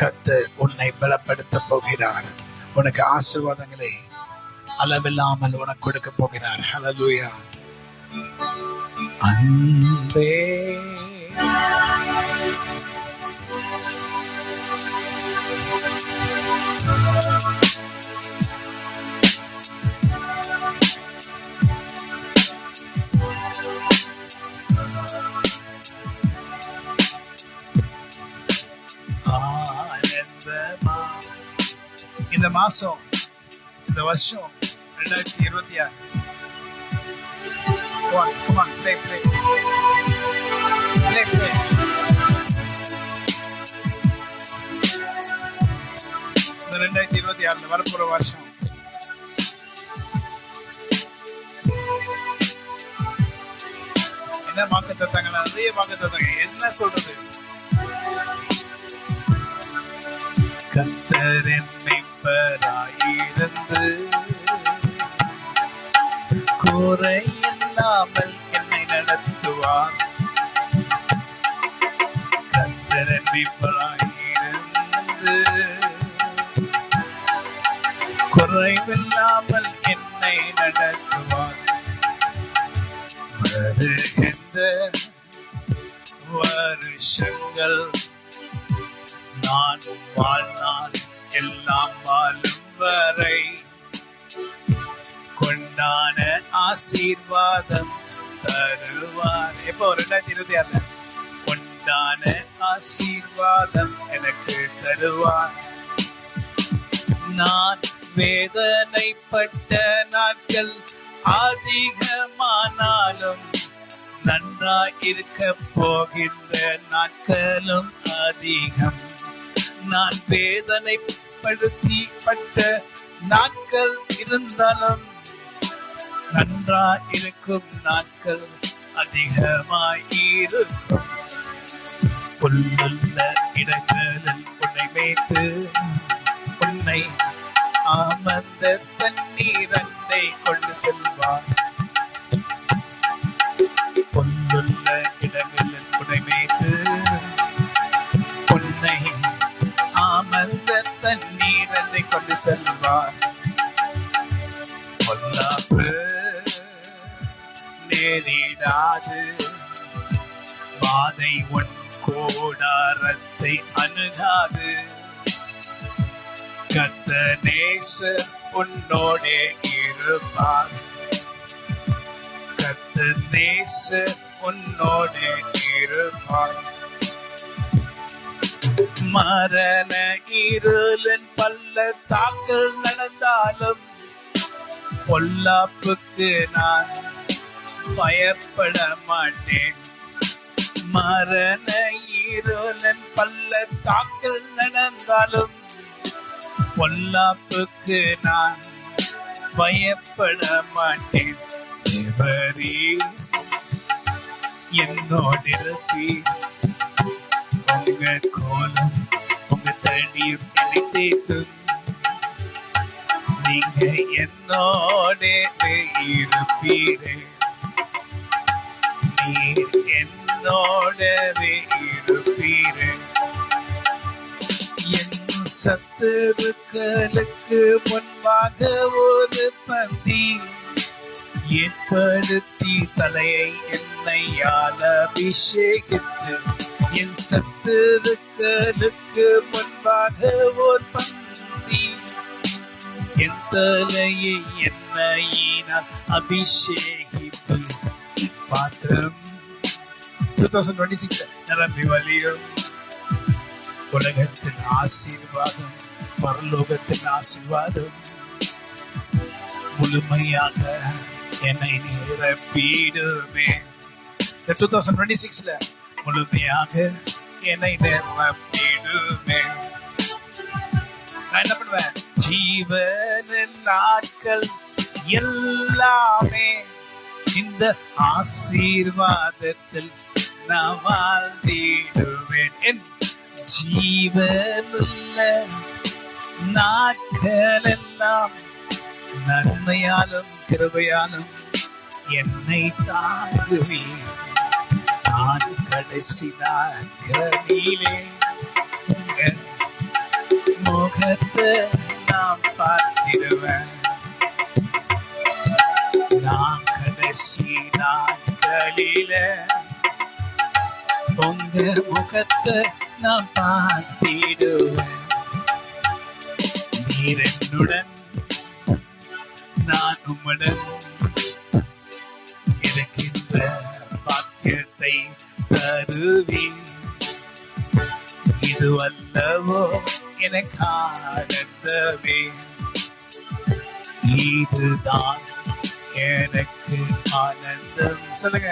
கர்த்தர் உன்னை பலப்படுத்த போகிறார், உனக்கு ஆசீர்வாதங்களை அளவில்லாமல் உனக்கு கொடுக்க போகிறார். ஹல்லேலூயா. அன்பே இந்த மாசம், இந்த வருஷம் 2026. Come on, play. இந்த 2026 வரப்போற வருஷம் என்ன வாக்குத்தத்தங்க? நிறைய வாக்குத்தத்தங்க. என்ன சொல்றது? கர்த்தர் என்னை மேய்ப்பராயிருந்து குறை இல்லாமல் என்னை நடத்துவார். கர்த்தர் என்னை மேய்ப்பராயிருந்து குறைவில்லாமல் என்னை நடத்துவார். வருகின்ற வருஷங்கள் நான் வாழ்நாள் எல்லாம் வாழும் வரை கொண்டான ஆசீர்வாதம் தருவார். எப்போ 2026 கொண்டான ஆசீர்வாதம் எனக்கு தருவார். நான் வேதனைப்பட்ட நாட்கள் அதிகமானாலும் நன்றாய் இருக்க போகின்ற நாட்களும் அதிகம். நான் வேதனைப்படுத்திப்பட்ட நாட்கள் இருந்தாலும் நன்றாய் இருக்கும் நாட்கள் அதிகமாயிருக்கும். புல்லுள்ள இடங்களில் உன்னை மேய்த்து உன்னை அமர்ந்த தண்ணீர் அண்டை கொண்டு செல்வார். புல்லுள்ள இடங்களில் உன்னை மேய்த்து உன்னை அமர்ந்த தண்ணீர் அண்டை கொண்டு செல்வார். பொல்லாப்பு நேரிடாது, வாதை உன் கூடாரத்தை அணுகாது. கர்த்தர் நேசர் உன்னோடே இருப்பார். கர்த்தர் நேசர் உன்னோடே இருப்பார். மரண இருளின் பள்ளத்தாக்கில் நடந்தாலும் பொல்லாப்புக்கு நான் பயப்பட மாட்டேன். மரண இருளின் பள்ளத்தாக்கில் நடந்தாலும் பொல்லாப்புக்கு நான் பயப்பட மாட்டேன். தேவரீர் என்னோடு இருப்பீர். உங்க கோலம் உங்க தடியும் என்னை தேற்றும். நீங்க என்னோடே இருப்பீரே. நீர் என்னோடவே இருப்பீரே. என் சத்துருக்களுக்கு முன்பாக ஒரு பந்தி ஏற்படுத்தி தலையை எண்ணெயால் அபிஷேகித்து. என் சத்துருக்களுக்கு முன்பாக ஒரு பந்தி என் தலையை எண்ணெயினால் அபிஷேகிப்பீர். பாத்திரம் 2026 நிரம்பி வழியும். உலகத்தின் ஆசீர்வாதம், பரலோகத்தின் ஆசீர்வாதம் முழுமையாக என்னை நிரப்பிடுமே. 2026 முழுமையாக என்னை நிரப்பிடுமே. நான் என்ன பண்ணுவேன்? ஜீவனின் நாட்கள் எல்லாமே இந்த ஆசீர்வாதத்தில் நான் வாழ்ந்திடுவேன். என் ஜீவனுள்ள நாட்கள் எல்லாம் நன்மையாலும் கிருபையாலும் என்னை தாங்குவீர். நான் கடைசி நாட்களிலே முகத்தை நான் பார்த்திடுவேன். நான் கடைசி நாட்களில உங்க முகத்தை நான் பார்த்திடுவேன். நீர் என்னுடன், நான் உம்முடன் இருக்கின்ற பாக்கியத்தை தருவீர். இது வல்லவோ எனக்கு ஆனந்தமே. இதுதான் எனக்கு ஆனந்தம். சொல்லுங்க.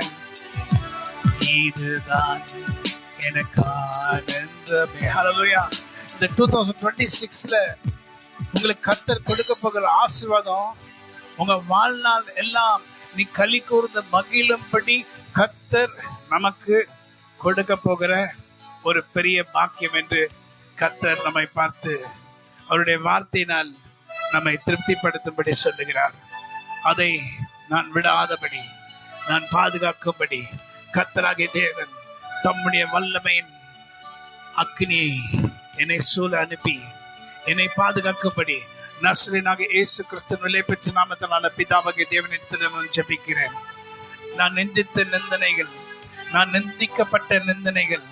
இதுதான் எனக்கு ஆனந்தமே. ஹல்லேலூயா. இந்த 2026 உங்களுக்கு கர்த்தர் கொடுக்க போகிற ஆசீர்வாதம் உங்க வாழ்நாள் எல்லாம் நீ களி கூர்ந்து மகிழும்படி கர்த்தர் நமக்கு கொடுக்க போகிற ஒரு பெரிய பாக்கியம் என்று கர்த்தர் நம்மை பார்த்து அவருடைய வார்த்தையினால் நம்மை திருப்திப்படுத்தும்படி சொல்லுகிறார். அதை நான் விடாதபடி, நான் பாதுகாக்கும்படி கர்த்தராகிய தேவன் தம்முடைய வல்லமையின் அக்னியை என்னை சூழ அனுப்பி என்னை பாதுகாக்கும்படி நஸ்ரேனாகிய இயேசு கிறிஸ்து விலை பெற்ற நாமத்தினால பிதாவாகிய தேவனிடத்தில் நான் ஜெபிக்கிறேன். நான் நிந்தித்த நிந்தனைகள், நான் நிந்திக்கப்பட்ட நிந்தனைகள்,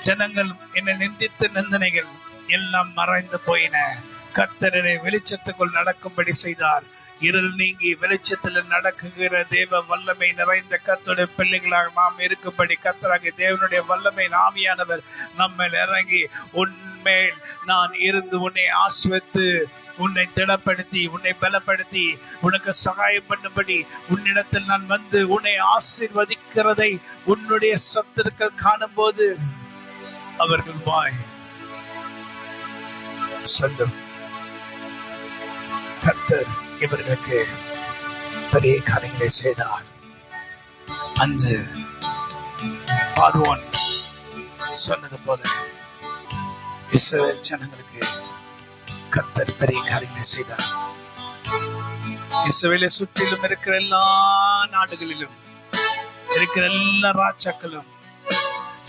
ஜனங்கள் என்னை நிந்தித்த நிந்தனைகள் எல்லாம் மறைந்து போயின. கர்த்தரை வெளிச்சத்துக்குள் நடக்கும்படி செய்தார். இருள் நீங்கி வெளிச்சத்தில் நடக்குகிற தேவ வல்லமை நிறைந்த கர்த்தருடைய பிள்ளைகளாக நாம் இருக்கும்படி கர்த்தராகிய தேவனுடைய வல்லமை ஆவியானவர் நம்ம இறங்கி உன்மேல் நான் இருந்து உன்னை ஆசிர்வதித்து, உன்னை திடப்படுத்தி, உன்னை பலப்படுத்தி, உனக்கு சகாயம் பண்ணும்படி உன்னிடத்தில் நான் வந்து உன்னை ஆசீர்வதிக்கிறதை உன்னுடைய சத்துருக்கள் காணும் போது அவர்கள் வாய் சொல்லும், கர்த்தர் இவர்களுக்கு பெரிய காரியங்களை செய்தார். அன்று பார்வோன் சொன்னது போல இஸ்ரவேல் ஜனங்களுக்கு கர்த்தர் பெரிய காரியங்களை செய்தார். இஸ்ரவேலை சுற்றிலும் இருக்கிற எல்லா நாடுகளிலும் இருக்கிற எல்லா ராஜாக்களும்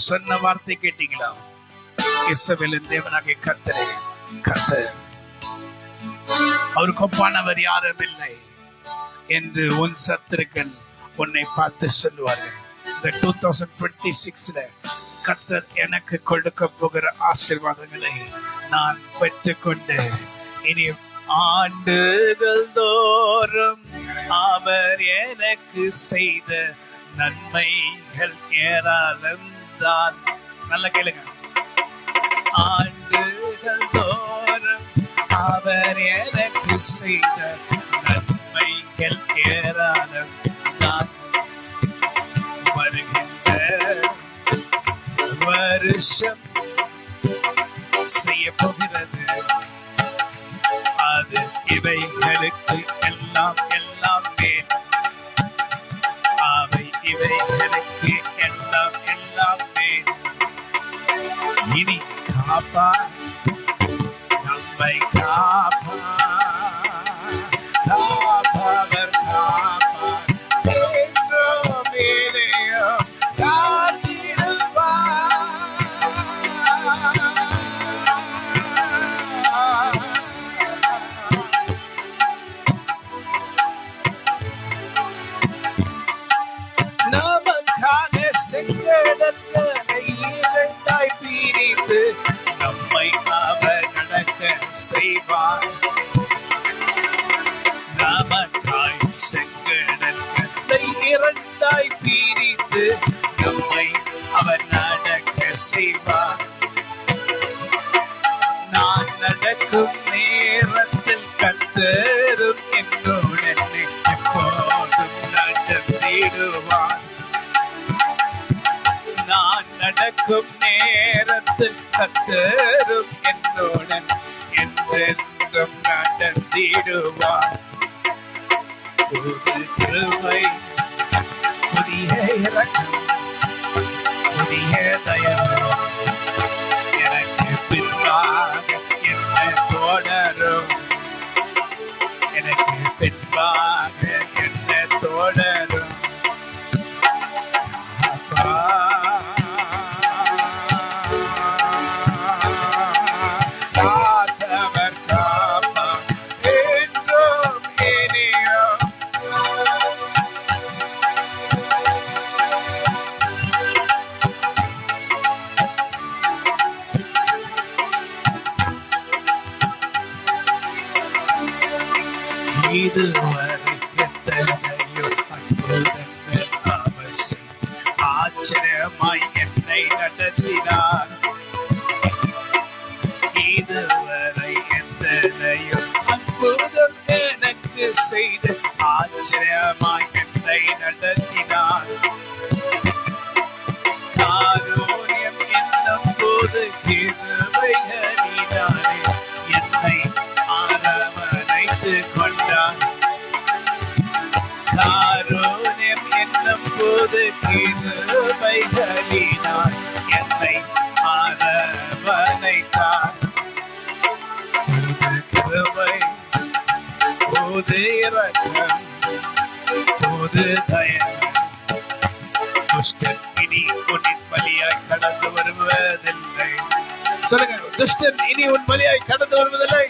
சொன்ன வார்த்தை கேட்டீங்களா? இஸ்ரவேலின் தேவனாகிய கர்த்தரே கர்த்தர், அவருக்கு ஒப்பானவர் யாரும் இல்லை என்று உன் சத்துருக்கள் உன்னை பார்த்து சொல்லுவார்கள். இந்த 2026 கர்த்தர் எனக்கு கொடுக்க போகிற ஆசீர்வாதங்களை நான் பெற்றுக்கொண்டு இனி ஆண்டுகள் தோறும் அவர் எனக்கு செய்த நன்மைகள் ஏராளம் தான். நல்ல கேளுங்க. ஆண்டுகள் தோறும் அவர் எனக்கு செய்த நன்மைகள் ஏராளம் தான். வருகின்ற வருஷம் செய்ய போகிறது அது இவைகளுக்கு எல்லாம் எல்லாம் மேல். அவை இவைகளுக்கு எல்லாம் எல்லாம் மேல். இனி காப்பா நம்மை காப்பா காப்பவர் காப்பார் என்றோ மேலேயோ காத்திடுவார். நமக்கான செங்கடலை இரண்டாய் பிரித்து நம்மை அவர் நடக்க செய்வார். நமக்காய் செங்கடலை இரண்டாய் பிரித்து நம்மை அவர் நடக்க செய்வார். நான் நடக்கும் நேரத்தில் கர்த்தரும் என்னுடன் எப்போதும் நடந்திடுவார். நான் நடக்கும் நேரத்தில் கர்த்தரும் என்னுடன் என்றென்றும் நடந்திடுவார். புது கிருபை, புதிய இரக்கம், புதிய தயவு எனக்கு பின்பாக என்னை தொடரும். எனக்கு பின்பாக என்னை தொடரும். காத்தவர் காப்பா என்றும் இனியோ. இதுவரை எத்தனையோ அற்புதங்கள் அவர் செய்து ஆச்சரியமாய் என்னை நடத்தினார். இதுவரை எத்தனையோ அற்புதம் எனக்கு செய்து ஆச்சரியமாய் என்னை நடத்தினார். காருண்யம் என்னும் போது கிருபைகளினாலே என்னை அரவணைத்து கொண்டார். காருண்யம் என்னும் போது கிருபைகளினால் என்னை அரவணைத்தார். புது கிருபை, புது இரக்கம், புது தயவு. துஷ்டன் இனி உன்னின் வழியாய் கடந்து வருவதில்லை. சொல்லுங்க, துஷ்டன் இனி உன் வழியாய் கடந்து வருவதில்லை.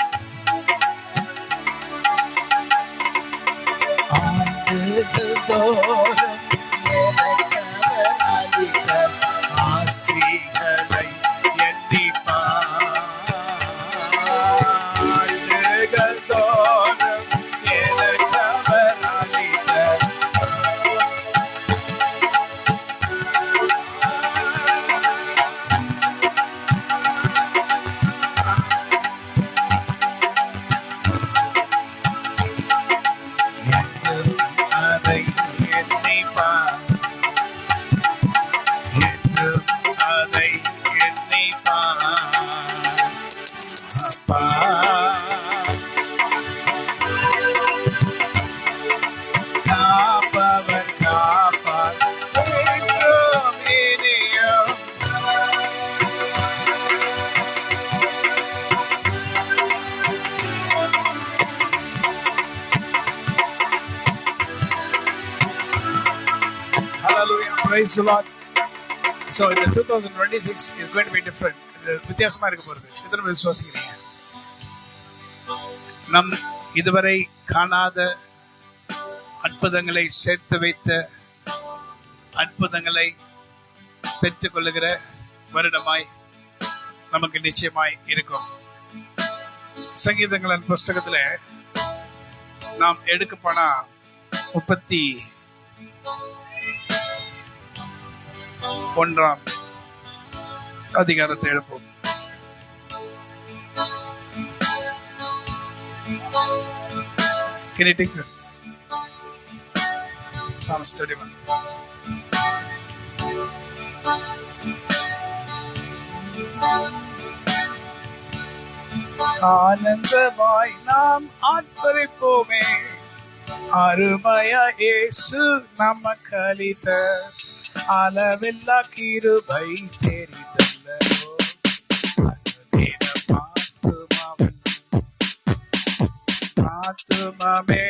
காப்பவர் காப்பார் என்றும் இனியும். Hallelujah. Praise the Lord. So in the 2026 is going to be different. இது வித்தியாசமா இருக்க போறது. எத்தனை பேர் விசுவாசிக்கிறீங்க? நம் இதுவரை காணாத அற்புதங்களை சேர்த்து வைத்த அற்புதங்களை பெற்றுக் கொள்ளுகிற வருடமாய் நமக்கு நிச்சயமாய் இருக்கும். சங்கீதங்களின் புஸ்தகத்துல நாம் எடுக்க போனா 31ஆம் அதிகாரத்தை எழுப்போம். Can you take this? Psalms 31. ஆனந்தமாய் நாம் ஆர்ப்பரிப்போமே, அருமையா இயேசு நமக்கு அளித்த அளவில்லா கிருபை தெரிந்தல்லவோ. ஆத்துமாவே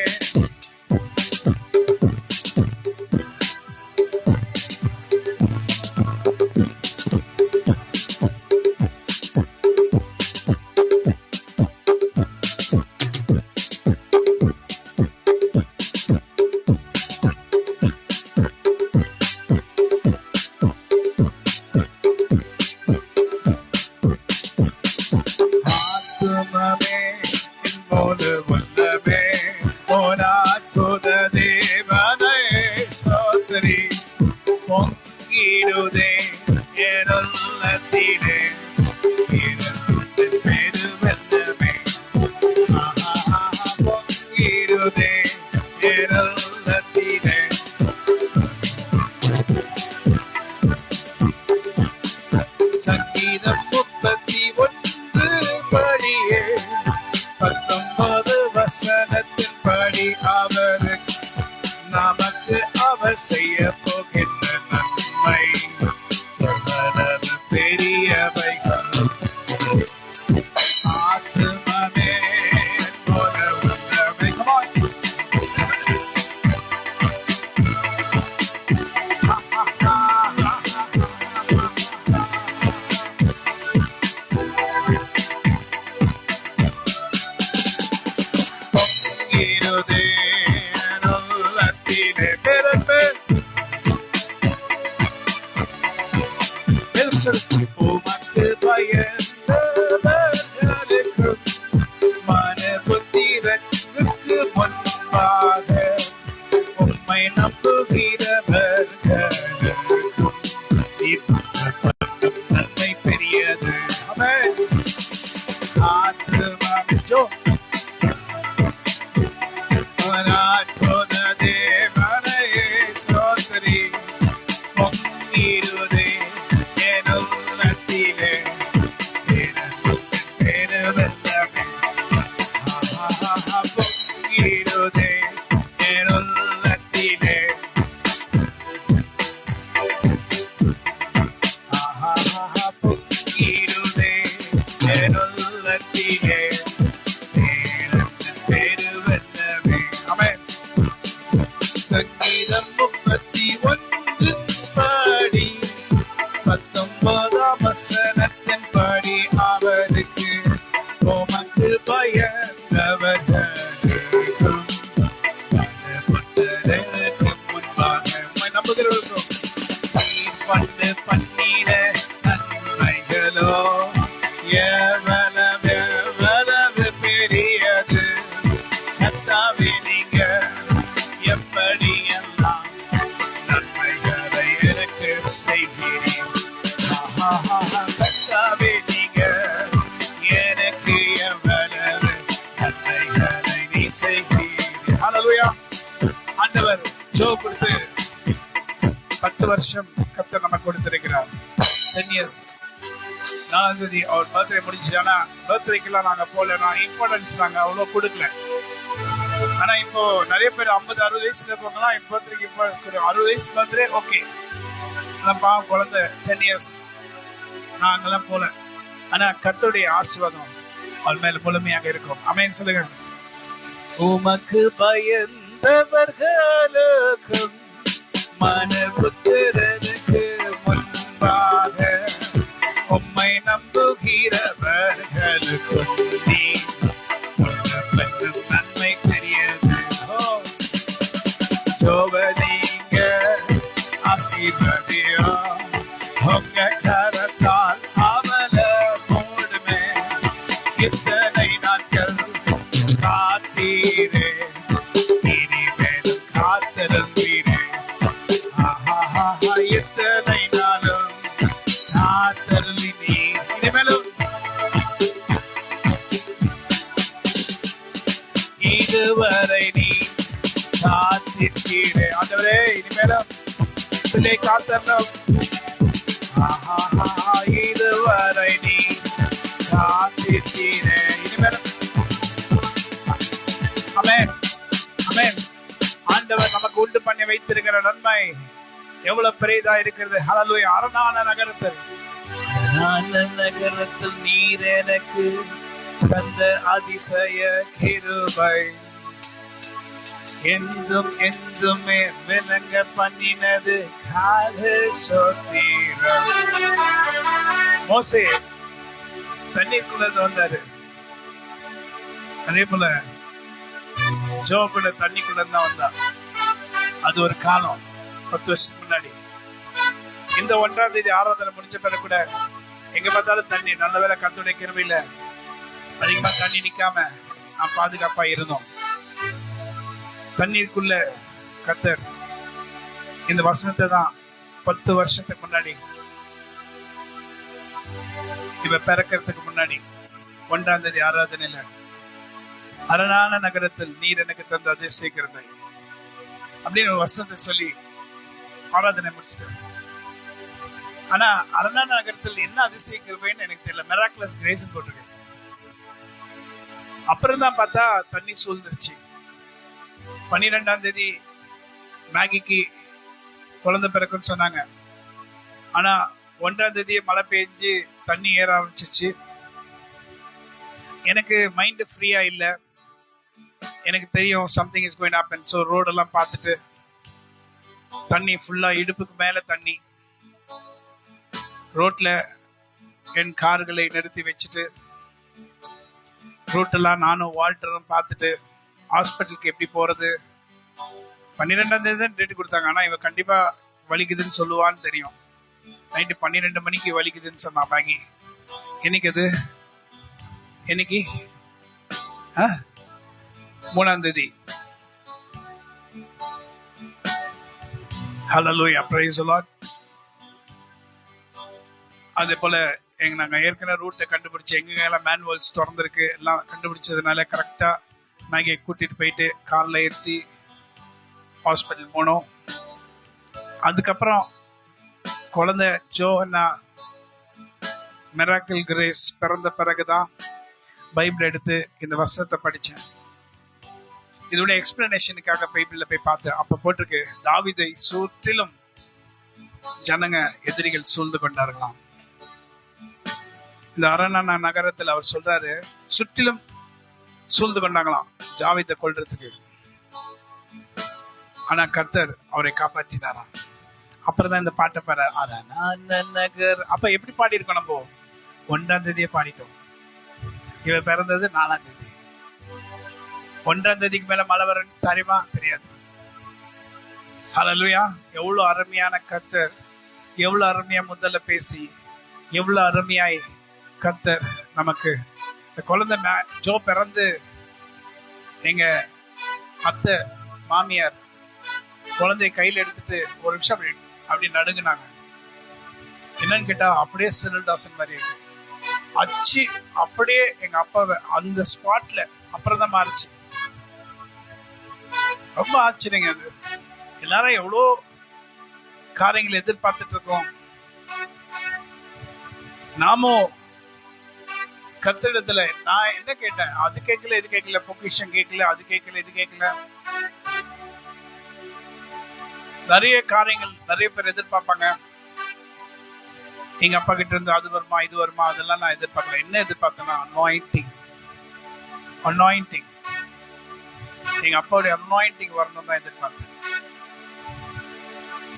பொங்கிடுதே எருள்ளத்திலே பெருவெல்லமே. பொங்கிடுதே எருள்ளத்திலே. சங்கீதம் 31 படியே 19 வசனத்தின் படி அவருக்கு நமக்கு அவர் செய்ய போகின்ற நன்மை பெரியவைகள். ஆத்துமமே உமக்கு பயந்தவர்களுக்கும் மனபுத்திரனுக்கு முன்பாக உம்மை நம்புகிறவர்களுக்கும் நன்மை பெரியது. ஆத்மாவிச்சோ தேவனை சோதரி பொங்கிடுதே எனுள்ளத்திலே பெருவெல்லமே. பொங்கிடுதே எனுள்ளத்திலே பொங்கிடுதே எனுள்ளத்திலே பெருவெல்லமே. ஆமென். சங்கீதம் 31 படி 19ஆம் வசனத்தின் படி அவருக்கு உமக்கு பயந்தவர்களுக்கும் முன்பாக உம்மை நம்புகிறவர்களுக்கும் நீர் பண்ணின நன்மைகளோ எவ்வளவு பெரியது. கர்த்தாவே, நீங்க எப்படி எல்லாம் நன்மைகளை எனக்கு செய்கிறீர். கர்த்தாவே, நீங்க எனக்கு எவ்வளவு நன்மைகளை நீ செய்கிறீர். ஹல்லேலூயா. ஆண்டவர் ஜோப் கொடுத்து 10 வருஷம் கர்த்தர் நமக்கு கொடுத்திருக்கிறார். 10 years. நான் அவர் பர்த்டே முடிஞ்சு. ஆனா பர்த்டேக்கெல்லாம் நாங்க போல, நான் இம்பார்ட்டன்ஸ் நாங்க அவ்வளவு கொடுக்கல. ஆனா இப்போ நிறைய பேர் 50-60 வயசுல இருக்கவங்கலாம் என் பர்த்டேக்கு இம்பார்ட்டன்ஸ் கொடுக்கும். 60 வயசு பர்த்டே ஓகே, பாவம் குழந்தை 10 இயர்ஸ், நான் அங்கெல்லாம் போல. ஆனா கர்த்தருடைய ஆசீர்வாதம் அவள் மேல முழுமையாக இருக்கும். ஆமென் சொல்லுங்க. உமக்கு பயந்தவர்களுக்கும் மனபுத்திரனுக்கு முன்பாக உம்மை நம்புகிறவர்களுக்கும் நீ நன்மை தெரியாது. ஜோவதீங்க ஆசீர்வதியோ உங்க கரத்தால் அவல மூடுமே. இத்தனை நாட்கள் காத்தீரே, இனிமேல் காத்திருந்தீரே. இத்தனை நாளும் காத்தருளி நீர், இனிமேலும் இதுவரை நீ காத்திருக்கிறே. ஆண்டவரே இனிமேலும் பிள்ளை காத்தரணும். இதுவரை நீ காத்திருக்கிறே, இனிமேலும். ஆமென் ஆமென். ஆண்டவர் நமக்கு உண்டு பண்ணி வைத்திருக்கிற நன்மை எவ்வளவு பெரியதா இருக்கிறது. ஹல்லேலூயா. அரணான நகரத்தில் நீர் எனக்கு தந்த அதிசய கிருபை என்றும் என்றுமே விளங்க பண்ணினது சோத்திரம். மோசே தண்ணீருக்குள்ள வந்தாரு, அதே போல ஜோபுல தண்ணிக்குள்ள தான் வந்தா. அது ஒரு காலம், 10 வருஷத்துக்கு முன்னாடி. இந்த 1ஆம் தேதி ஆராதனை முடிஞ்ச பிறகு கூட எங்க பார்த்தாலும் தண்ணி. நல்ல வேளை கர்த்தருடைய கிருபையில அதிகமா தண்ணி நிக்காம நான் பாதுகாப்பா இருந்தோம். தண்ணீருக்குள்ள கர்த்தர் இந்த வசனத்தை தான் 10 வருஷத்துக்கு முன்னாடி, இவ பிறக்கிறதுக்கு முன்னாடி 1ஆம் தேதி ஆராதனையில அரணான நகரத்தில் நீர் எனக்கு தந்த அதிசய கிருபை அப்படின்னு ஒரு வசனத்தை சொல்லி ஆராதனை முடிச்சிட்டேன். ஆனா அரணான நகரத்தில் என்ன அதிசய கிருபைன்னு எனக்கு தெரியல. மிராக்குலஸ் கிரேஸ் போட்டிருக்கேன். அப்புறம் தான் பார்த்தா தண்ணி சூழ்ந்துருச்சு. 12ஆம் தேதி மேகிக்கு குழந்தை பிறக்குன்னு சொன்னாங்க. ஆனா 1ஆம் தேதி மழை பெஞ்சு தண்ணி ஏற ஆரம்பிச்சிச்சு. எனக்கு மைண்ட் ஃப்ரீயா இல்ல. எனக்கு தெரியும் something is going to happen. So ரோடெல்லாம் பார்த்துட்டு தண்ணி ஃபுல்லா இடுப்புக்கு மேல தண்ணி. ரோட்ல என் கார்களை நிறுத்தி வச்சுட்டு ரூட்டெல்லாம் நானும் வால்டரும் பார்த்துட்டு ஹாஸ்பிட்டலுக்கு எப்படி போறது. 12ஆம் தேதி தான் டேட் கொடுத்தாங்க. ஆனா இவ கண்டிப்பா வலிக்குதுன்னு சொல்லுவான்னு தெரியும். நைட்டு 12 மணிக்கு வலிக்குதுன்னு சொன்னா மேகி. என்னைக்கு அது? என்னைக்கு? 3ஆம் தேதி. ஹல்லேலூயா, பிரைஸ் தி லார்ட். அதே போல நாங்க ஏற்கனவே ரூட்டை கண்டுபிடிச்சு எங்கெல்லாம் மேனுவல்ஸ் திறந்துருக்கு எல்லாம் கண்டுபிடிச்சதுனால கரெக்டா மேகியை கூட்டிட்டு போயிட்டு கார்ல ஏற்றி ஹாஸ்பிட்டல் போனோம். அதுக்கப்புறம் குழந்தை ஜோஹன்னா மிராக்கிள் கிரேஸ் பிறந்த பிறகுதான் பைபிள் எடுத்து இந்த வசனத்தை படிச்சேன். இதோட எக்ஸ்பிளனேஷனுக்காக பைபிள்ல போய் பார்த்தேன். அப்ப போட்டிருக்கு, தாவீதை சுற்றிலும் ஜனங்க எதிரிகள் சூழ்ந்து கொண்டார்களாம். இந்த அரணான நகரத்தில் அவர் சொல்றாரு, சுற்றிலும் சூழ்ந்து கொண்டாங்களாம் தாவீதை கொல்றதுக்கு. ஆனா கர்த்தர் அவரை காப்பாற்றினாராம். அப்புறம் தான் இந்த பாட்டை பாரு, அரணான நகர். அப்ப எப்படி பாடி இருக்கோம்? நம்ம 1ஆம் தேதியே பாடிட்டோம். இவ பிறந்தது 4ஆம் தேதி. 1ஆம் தேதிக்கு மேல மழை வரும் தெரியுமா? தெரியாது. ஹல்லேலூயா. எவ்வளவு அருமையான கர்த்தர், எவ்வளவு அருமையா முதல்ல பேசி, எவ்வளவு அருமையாய் கர்த்தர் நமக்கு இந்த குழந்தை ஜோ பிறந்து எங்க அத்தை மாமியார் குழந்தைய கையில எடுத்துட்டு ஒரு நிமிஷம் அப்படி நடுங்குனாங்க. என்னன்னு கேட்டா அப்படியே சிறுதாசன் மாதிரி இருக்கு. அச்சு அப்படியே எங்க அப்பாவை அந்த ஸ்பாட்ல அப்புறம் தான் மாறிச்சு. ரொம்ப ஆச்சரியங்க அது. எல்லாரும் எவ்வளோ காரியங்களை எதிர்பார்த்துட்டு இருக்கோம். நாமும் கத்திடத்துல நான் என்ன கேட்டேன், அது கேட்கல இது கேட்கல, பொக்கிஷம் கேட்கல, அது கேட்கல இது கேட்கல. நிறைய காரியங்கள் நிறைய பேர் எதிர்பார்ப்பாங்க. எங்க அப்பா கிட்ட இருந்து அது வருமா இது வருமா அதெல்லாம் நான் எதிர்பார்க்கல. என்ன எதிர்பார்த்தேன்னா அனாயிண்டிங். எங்க அப்பாவுடைய அனாயிண்டிங் வரணும் தான் எதிர்பார்த்தேன்.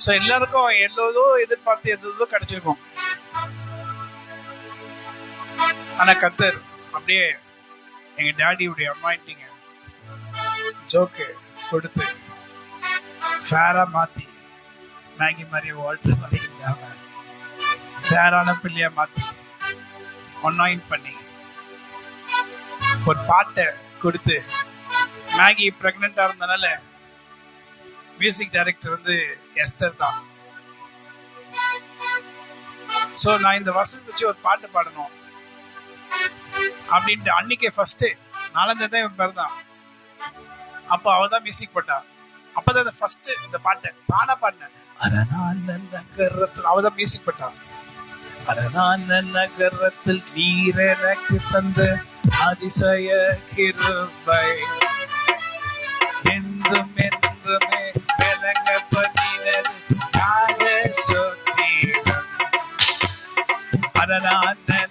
சோ எல்லாருக்கும் எல்லோதோ எதிர்பார்த்து எதோ கிடைச்சிருக்கும். ஆனா கத்தர் அப்படியே எங்க டாடியுடைய அனாயிண்டிங் ஜோக்கு கொடுத்து ஃபேரா மாத்தி, மேகி மாதிரி வால்டர் மாதிரி இல்லாம ஃபேரான பிள்ளையா மாத்தி அனாயிண்ட் பண்ணி ஒரு பாட்டை கொடுத்து, மேகி பிரெக்னெண்டா இருந்தனால மியூசிக் டைரக்டர் வந்து எஸ்தர் தான். சோ நான் இந்த வசனத்தை வச்சு ஒரு பாட்டு பாடணும் அப்படின்ட்டு அன்னைக்கே ஃபர்ஸ்ட் நாலந்தே பிறந்தான். அப்ப அவதான் மியூசிக் போட்டா. அப்பதான் ஃபர்ஸ்ட் இந்த பாட்டை தானா பாடினேன். அவதான் மியூசிக் போட்டா. நகரத்தில் நீர் எனக்கு தந்த அதிசய கிருபை என்றும் என்றுமே விளங்க பண்ணினது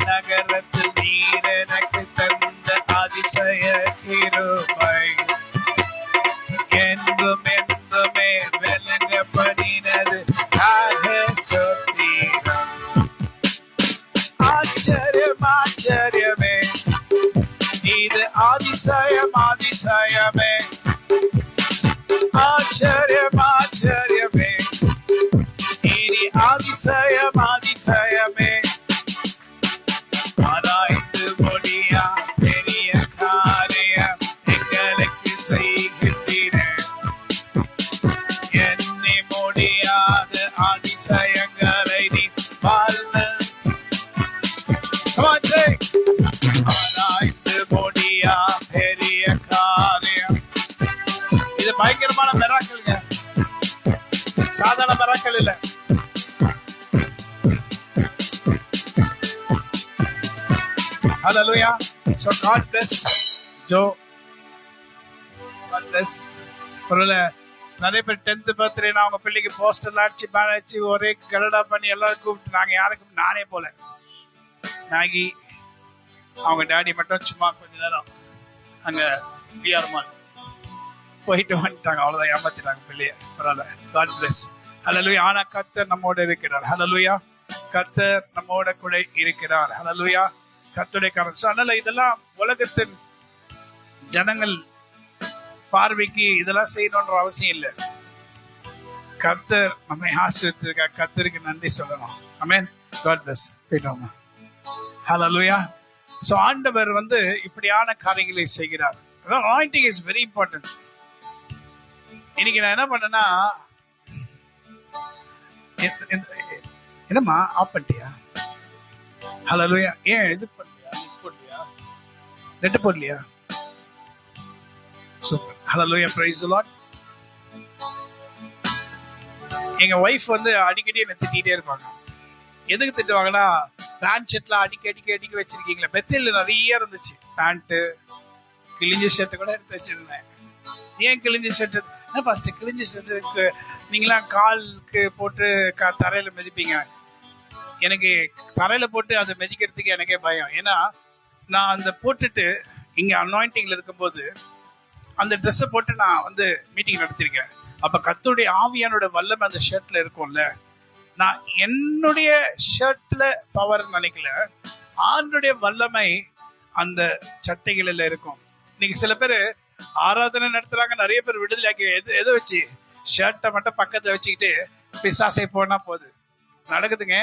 நகரத்தில் நீர் எனக்கு தந்த அதிசய கிருபை என்றும் என்றுமே விளங்க பண்ணினது ஆச்சரியம் ஆச்சரியமே, இது அதிசயம் அதிசயமே, ஆச்சரியம் ஆச்சரியமே, இது அதிசயம் அதிசயமே. ஆராய்ந்து முடியா பெரிய காரியம் எங்களுக்கு செய்கின்றீர்கள். எண்ணி முடியாத அதிசயங்களை நீ வாழ்ந்து ஆராய்ந்து முடியா பெரிய காரியம். இது பயங்கரமான மிராக்கிள்ங்க, சாதாரண மிராக்கிள் இல்ல. Hallelujah. So God bless Joe. God bless. ஒருவேளை நிறைய பேர் 10th பர்த்டே நான் அவங்க பிள்ளைக்கு போஸ்டர் அடிச்சு பேனர் அடிச்சு ஒரே கலடா பண்ணி எல்லாரும் கூப்பிட்டு, நாங்க யாருக்கும் நானே போல. மேகி அவங்க டாடி மட்டும் சும்மா கொஞ்ச நேரம் அங்க பிஆர் மால் போயிட்டு வந்துட்டாங்க. அவ்வளவுதான், ஏமாத்திட்டாங்க பிள்ளைய. பரவாயில்ல. God bless. ஹல்லேலூயா. ஆனா கர்த்தர் நம்மோட இருக்கிறார். ஹல்லேலூயா. கர்த்தர் நம்மோட கூட இருக்கிறார். ஹல்லேலூயா. கர்த்தருடைய கரம். அதனால இதெல்லாம் உலகத்தின் ஜனங்கள் பார்வைக்கு இதெல்லாம் செய்யணும்ன்ற அவசியம் இல்லை. கர்த்தர் நம்மை ஆசீர்வதித்திருக்கார். கர்த்தருக்கு நன்றி சொல்லணும். ஆமென். God bless. போயிட்டோம். ஹல்லேலூயா. சோ ஆண்டவர் வந்து இப்படியான காரியங்களை செய்கிறார். Anointing is very important. இன்னைக்கு நான் என்ன பண்ணேன்னா, என்னம்மா ஆஃப் பண்ணிட்டியா? ஹல்லேலூயா. ஏன் இது பண்ணலையா? போடலையா? நெட் போடலையா? Super. Hallelujah. Praise the Lord. எங்க வைஃப் வந்து அடிக்கடி என்ன திட்டிகிட்டே இருப்பாங்க. எதுக்கு திட்டுவாங்கன்னா, பேண்ட் ஷர்ட்லாம் அடிக்க வச்சிருக்கீங்களா? பெத்தில நிறைய இருந்துச்சு. பேண்ட், கிழிஞ்ச ஷர்ட் கூட எடுத்து வச்சிருந்தேன். ஏன் கிழிஞ்ச ஷர்ட்? ஃபர்ஸ்ட் கிழிஞ்ச ஷர்ட்டுக்கு நீங்களாம் காலுக்கு போட்டு தரையில மிதிப்பீங்க. எனக்கு தரையில போட்டு அதை மிதிக்கிறதுக்கு எனக்கே பயம். ஏன்னா நான் அந்த போட்டுட்டு இங்க அனாயிண்டிங்ல இருக்கும்போது அந்த ட்ரெஸ்ஸை போட்டு நான் வந்து மீட்டிங் நடத்திருக்கேன். அப்ப கர்த்தருடைய ஆவியானோட வல்லமை அந்த ஷர்ட்ல இருக்கும்ல. நான் என்னுடைய ஷர்ட்ல பவர் நினைக்கல, ஆண்டுடைய வல்லமை அந்த சட்டைகளில் இருக்கும். இன்னைக்கு சில பேர் ஆராதனை நடத்துறாங்க, நிறைய பேர் விடுதலை ஆக்கி எதை வச்சு ஷர்ட்டை மட்டும் பக்கத்துல வச்சுக்கிட்டு பிசாசை போனா போகுது. நடக்குதுங்க.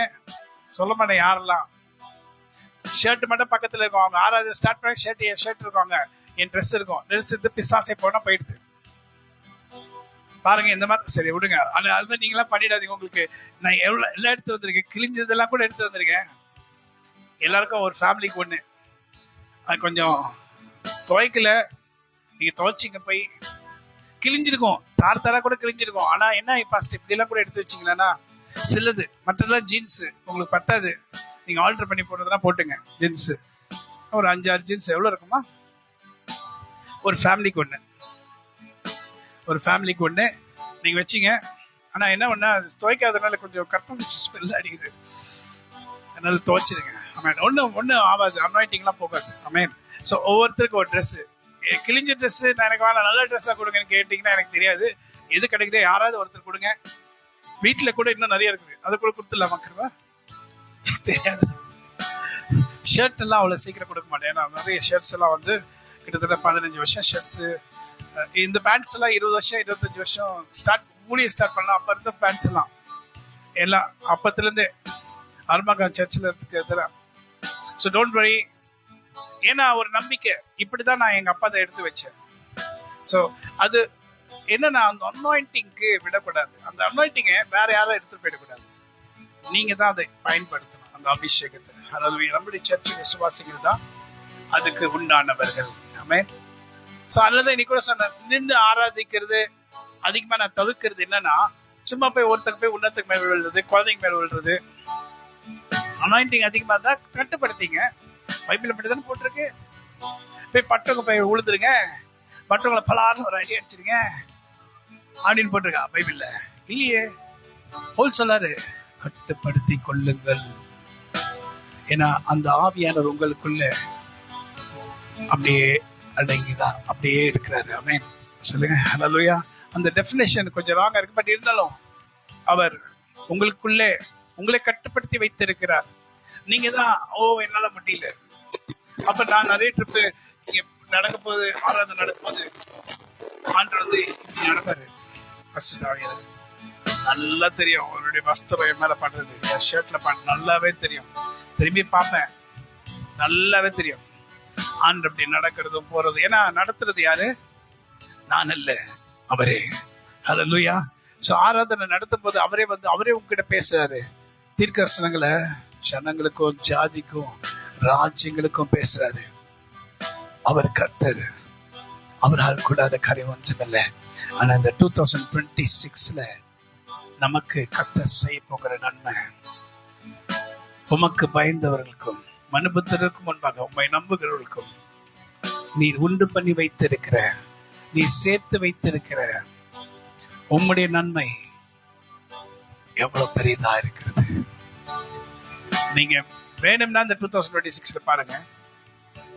சொல்ல மாட்டேன் யாரெல்லாம். ஷர்ட் மட்டும் பக்கத்துல இருக்கும். அவங்க ஆராதனை ஸ்டார்ட் பண்ண ஷர்ட் இருக்காங்க, என் ட்ரெஸ் இருக்கும். ட்ரெஸ் எடுத்து பிசாசை போனா போயிடுது. பாருங்க இந்த மாதிரி. சரி விடுங்க. அது மாதிரி நீங்களாம் பண்ணிடாதீங்க. உங்களுக்கு நான் எல்லாம் எடுத்து வந்திருக்கேன். கிழிஞ்சதெல்லாம் கூட எடுத்து வந்திருக்கேன். எல்லாருக்கும் ஒரு ஃபேமிலிக்கு ஒண்ணு. அது கொஞ்சம் துவைக்கல, நீங்க துவைச்சிங்க போய் கிழிஞ்சிருக்கும். தார கூட கிழிஞ்சிருக்கும். ஆனா என்ன ஃபர்ஸ்ட் இப்படி எல்லாம் கூட எடுத்து வச்சிங்களா? சிலது மற்றதெல்லாம் ஜீன்ஸ் உங்களுக்கு பத்தாது, நீங்க ஆல்டர் பண்ணி போடுறதுனா போட்டுங்க. ஜீன்ஸ் ஒரு 5-6 ஜீன்ஸ் எவ்வளவு இருக்குமா? ஒரு ஃபேமிலிக்கு ஒண்ணு நீங்க வச்சீங்க. ஆனா என்ன ஒண்ணா துவைக்காதனால கொஞ்சம் கற்பூச்சி ஸ்மெல் அடிக்குது. அதனால துவைச்சிருங்க. ஆமேன். ஒண்ணு ஆகாது, அனாயிண்டிங்லாம் போகாது. ஆமேன். ஸோ ஒவ்வொருத்தருக்கும் ஒரு ட்ரெஸ், கிழிஞ்ச ட்ரெஸ் எனக்கு வேணாம், நல்ல ட்ரெஸ்ஸா கொடுங்கன்னு கேட்டீங்கன்னா எனக்கு தெரியாது. எது கிடைக்குதோ யாராவது ஒருத்தர் கொடுங்க. வீட்டுல கூட இன்னும் நிறைய இருக்குது, அதை கூட கொடுத்துடலாமா கிருபா? தெரியாது. ஷர்ட் எல்லாம் அவ்வளவு சீக்கிரம் கொடுக்க மாட்டேன். ஏன்னா நிறைய ஷர்ட்ஸ் எல்லாம் வந்து கிட்டத்தட்ட 15 வருஷம் ஷர்ட்ஸ். இந்த பேண்ட்ஸ் எல்லாம் 20 வருஷம் 25 வருஷம் ஊழிய ஸ்டார்ட் பண்ணலாம். அப்ப இருந்த பேண்ட்ஸ் எல்லாம் அப்பத்துல இருந்தே அர்மகா சர்ச்சில் இருக்கிறதுல. So don't worry. ஏன்னா ஒரு நம்பிக்கை, இப்படிதான் நான் எங்க அப்பா அதை எடுத்து வச்சேன். ஸோ அது என்னன்னா, அந்த அனாயிண்டிங்க்கு விடக்கூடாது. அந்த அனாயிண்டிங்கை வேற யாரும் எடுத்துட்டு போயிடக்கூடாது. நீங்க தான் அதை பயன்படுத்தணும், அந்த அபிஷேகத்தை. அதாவது நம்முடைய சர்ச்சை விசுவாசிகள் தான் அதுக்கு உண்டானவர்கள். ஆமென். ஸோ அதனால இன்னைக்கு கூட சொன்ன, நின்று ஆராதிக்கிறது அதிகமா நான் தவிர்க்கிறது. என்னன்னா, சும்மா போய் ஒருத்தருக்கு போய் உன்னத்துக்கு மேல விழுறது, குழந்தைங்க மேல விழுறது. அனாயிண்டிங் அதிகமா தான் கட்டுப்படுத்திங்க. பைபிள் அப்படித்தானே போட்டிருக்கு. போய் பட்டவங்க போய் உழுதுருங்க, மற்றவங்களை பலாரும் ஒரு அடி அடிச்சிருங்க அப்படின்னு போட்டிருக்கா பைபிள்ல? இல்லையே. போல் சொல்லாரு, கட்டுப்படுத்தி கொள்ளுங்கள். ஏன்னா அந்த ஆவியானவர் உங்களுக்குள்ள அப்படியே அடங்கிதான் அப்படியே இருக்கிறாரு. ஆமென். சொல்லுங்க ஹல்லேலூயா. அந்த டெஃபினேஷன் கொஞ்சம் ராங்கா இருக்கு, பட் இருந்தாலும் அவர் உங்களுக்குள்ளே உங்களை கட்டுப்படுத்தி வைத்திருக்கிறார். நீங்க தான் என்னால முடியல. அப்ப நான் நிறைய ட்ரிப்பு இங்க நடக்க போது, ஆராதனை நடக்கும்போது ஆண்டு வந்து நடப்பாரு. நல்லா தெரியும் அவருடைய வஸ்திரம் என் மேல பண்றது, என் ஷர்ட்ல பண்றது நல்லாவே தெரியும். திரும்பி பார்ப்பேன், நல்லாவே தெரியும் ஆண்டு அப்படி நடக்கிறதும் போறது. ஏன்னா நடத்துறது யாரு? நான் அல்ல, அவரே. ஹல்லேலூயா. சோ ஆராதனை நடத்தும் போது அவரே உங்ககிட்ட பேசுறாரு. தீர்க்கதரிசனங்களை ஜனங்களுக்கும் ஜாதிக்கும் ராஜ்யங்களுக்கும் பேசுறாரு. அவர் கர்த்தர், அவரால் கூடாத காரியம் ஒன்றுமில்லை. ஆனா இந்த 2026ல நமக்கு கர்த்தர் செய்ய போகிற நன்மை, உமக்கு பயந்தவர்களுக்கும் மனுபுத்தருக்கும் முன்பாக உம்மை நம்புகிறவர்களுக்கும் நீர் உண்டு பண்ணி வைத்திருக்கிற, நீ சேர்த்து வைத்திருக்கிற உம்முடைய நன்மை எவ்வளவு பெரியதா இருக்கிறது. நீங்க வேணும்னா இந்த 2026ல பாருங்க.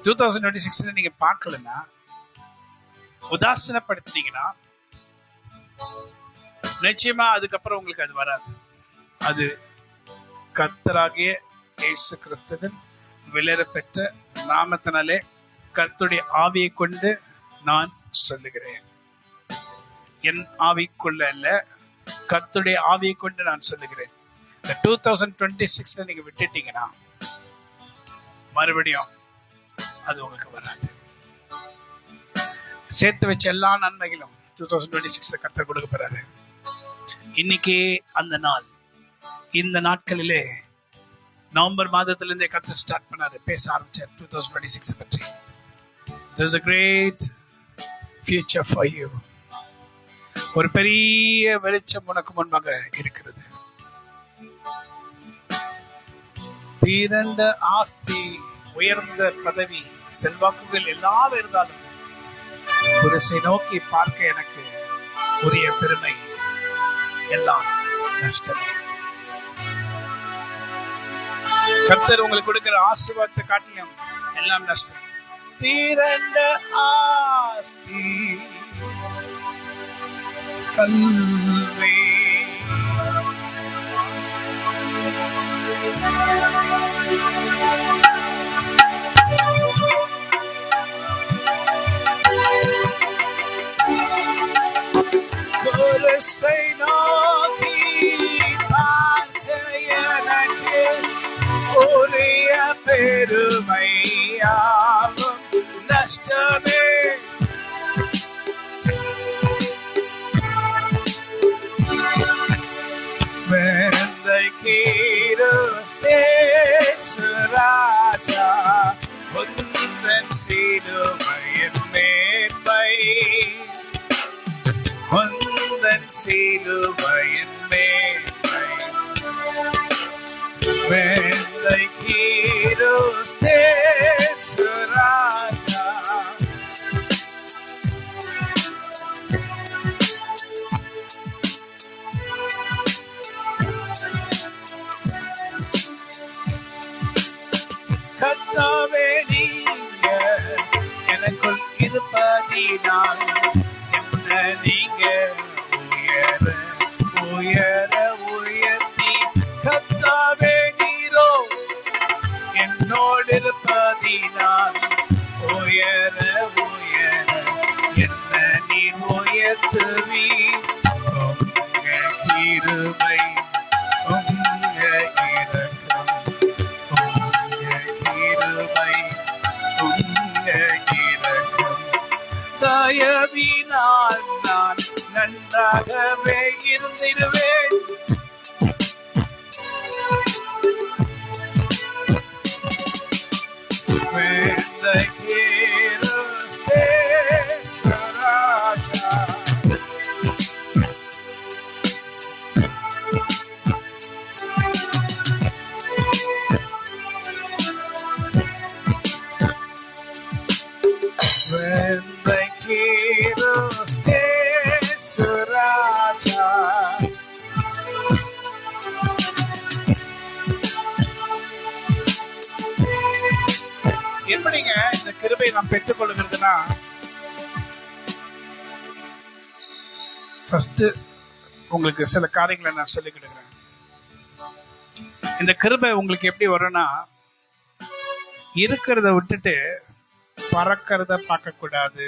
2026ல நீங்க பார்க்கலன்னா, உதாசீனப்படுத்தினீங்கன்னா நிச்சயமா அதுக்கப்புறம் உங்களுக்கு அது வராது. அது கர்த்தராகிய இயேசு கிறிஸ்துவின் விலையேற பெற்ற நாமத்தினாலே கர்த்தருடைய ஆவியை கொண்டு நான் சொல்லுகிறேன். என் ஆவிக்குள்ள அல்ல, கர்த்தருடைய ஆவியை கொண்டு நான் சொல்லுகிறேன். இந்த 2026ல நீங்க விட்டுட்டீங்கன்னா மறுபடியும் அது உங்களுக்கு வராது. சேர்த்து வச்ச எல்லா நன்மைகளும் 2026ல கர்த்தர் கொடுக்க போறாரு. இன்னைக்கு அந்த நாள். இந்த நாட்களிலே நவம்பர் மாதத்துல இருந்தே கர்த்தர் ஸ்டார்ட் பண்ணாரு, பேச ஆரம்பிச்சார் 2026 பற்றி. There's a great future for you. ஒரு பெரிய வெளிச்சம் உனக்கு முன்பாக இருக்கிறது. தீரண்ட ஆஸ்தி, உயர்ந்த பதவி, செல்வாக்குகள் எல்லாம் இருந்தாலும் குருசை நோக்கி பார்க்க எனக்கு உரிய பெருமை எல்லாம் நஷ்டமே. கர்த்தர் உங்களுக்கு கொடுக்கிற ஆசீர்வாதத்தை காட்டிலும் எல்லாம் நஷ்டம். தீரண்ட ஆஸ்தி கல்வி, குருசை நோக்கி பார்க்க எனக்கு உரிய பெருமையாகும் நஷ்டமே. ராஜா உந்தன் சிலுவையின் மேன்மை, உந்தன் சிலுவையின் மேன்மை. வெந்தை கீரோஸ் தேச இருப்பதினால் என்ன நீங்க உயர உயர உயர்த்தி கர்த்தாவே நீரோ என்னோடு இருப்பதினால் உயர உயர என்ன நீர் உயர்த்துவி உங்க கிருபை உங்க இரக்கம் உங்க கிருபை உங்க இரக்கம் தயவினால் நான் நன்றாகவே இருந்திடுவேன். When the hero stays Raja. When the hero stays Raja. எப்படிங்க இந்த கிருபையை நாம் பெற்றுக்கொள்கிறதுனா, ஃபர்ஸ்ட் உங்களுக்கு சில காரியங்களை நான் சொல்லிக் கொடுக்கிறேன். இந்த கிருபை உங்களுக்கு எப்படி வரும்னா, இருக்கிறத விட்டுட்டு பறக்கிறத பார்க்க கூடாது.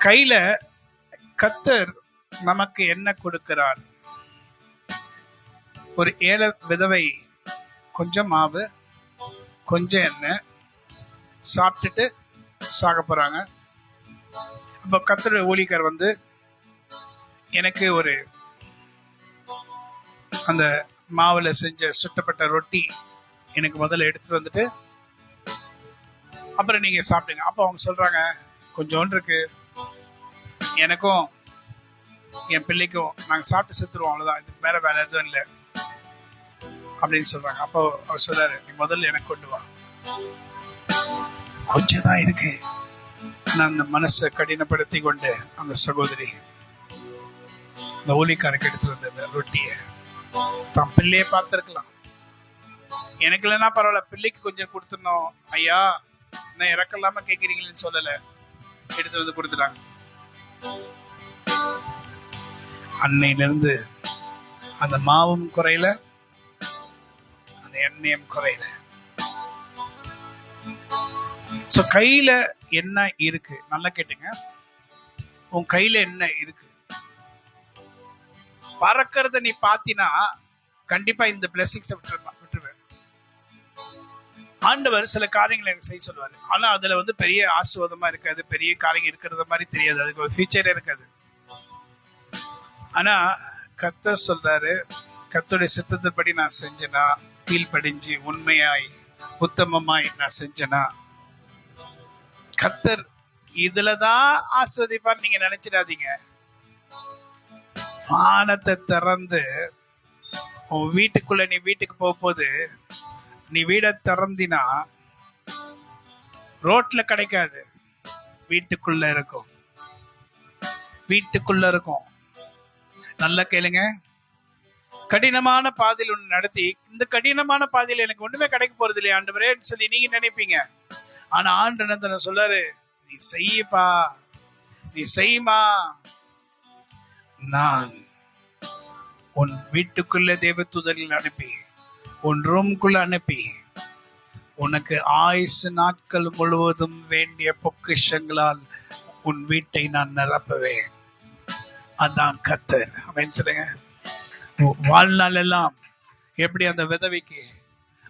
கையில கர்த்தர் நமக்கு என்ன கொடுக்கிறார்? ஒரு ஏழை விதவை கொஞ்சம் மாவு கொஞ்சம் எண்ணெய் சாப்பிட்டுட்டு சாக போறாங்க. அப்ப கர்த்தருடைய ஊழியக்காரர் வந்து எனக்கு ஒரு அந்த மாவுல செஞ்ச சுட்டப்பட்ட ரொட்டி எனக்கு முதல்ல எடுத்துட்டு வந்துட்டு அப்புறம் நீங்க சாப்பிடுங்க. அப்ப அவங்க சொல்றாங்க, கொஞ்சோண்டு இருக்கு, எனக்கும் என் பிள்ளைக்கும் நாங்க சாப்பிட்டு செத்துருவோம், அவ்வளவுதான், இதுக்கு மேல வேற எதுவும் இல்லை அப்படின்னு சொல்றாங்க. அப்போ அவர் சொல்றாரு, நீ முதல்ல எனக்கு கொண்டு வா. கொஞ்சம் தான் இருக்கு. நான் அந்த மனசை கடினப்படுத்தி கொண்டு அந்த சகோதரி அந்த ஊழியக்காரருக்கு எடுத்துட்டு வந்த அந்த ரொட்டிய தான் பிள்ளையே பார்த்திருக்கலாம். எனக்கு இல்லைன்னா பரவாயில்ல, பிள்ளைக்கு கொஞ்சம் கொடுத்துடணும் ஐயா, நான் இறக்கலாம கேட்கிறீங்களேன்னு சொல்லல, எடுத்துட்டு வந்து கொடுத்துட்டாங்க. அன்னையில இருந்து அந்த மாவும் குறையில, அந்த எண்ணெயும் குறையில. சோ கையில என்ன இருக்கு? நல்லா கேட்டுங்க, உன் கையில என்ன இருக்கு? பறக்கிறத நீ பாத்தினா கண்டிப்பா இந்த பிளெஸிங்ஸ் விட்டுருவேன். ஆண்டவர் சில காரியங்களை எனக்கு செய்ய சொல்லுவாரு, ஆனா அதுல வந்து பெரிய ஆசீர்வாதமா இருக்காது, பெரிய காரியம் இருக்கிறத மாதிரி தெரியாது, அதுக்கு ஒரு ஃபியூச்சரே இருக்காது. ஆனா கர்த்தர் சொல்றாரு, கர்த்தருடைய சித்தத்தின்படி நான் செஞ்சேனா, கீழ்ப்படிஞ்சு உண்மையாய் உத்தமமாய் நான் செஞ்சேனா, கர்த்தர் இதுலதான் ஆஸ்வதிப்பார் நீங்க நினைச்சிடாதீங்க. வானத்தை திறந்து உன் வீட்டுக்குள்ள நீ வீட்டுக்கு போகும்போது, நீ வீட திறந்தினா ரோட்ல கிடைக்காது, வீட்டுக்குள்ள இருக்கும். வீட்டுக்குள்ள இருக்கும். நல்லா கேளுங்க, கடினமான பாதையில் ஒண்ணு நடத்தி, இந்த கடினமான பாதையில் எனக்கு ஒண்ணுமே கிடைக்க போறது இல்லையா ஆண்டவரேன்னு சொல்லி நீங்க நினைப்பீங்க. ஆனா ஆண்டவன் சொல்லாரு, நீ செய்யப்பா, நீ செய்யுமா, நான் உன் வீட்டுக்குள்ள தேவதூதர்கள் அனுப்பி, உன் ரூம்குள்ள அனுப்பி, உனக்கு ஆயுசு நாட்கள் முழுவதும் வேண்டிய பொக்கிஷங்களால் உன் வீட்டை நான் நிரப்புவேன். அதான் கர்த்தர். அப்படின்னு சொல்லுங்க. வாழ்நாள் எல்லாம் எப்படி அந்த விதவைக்கு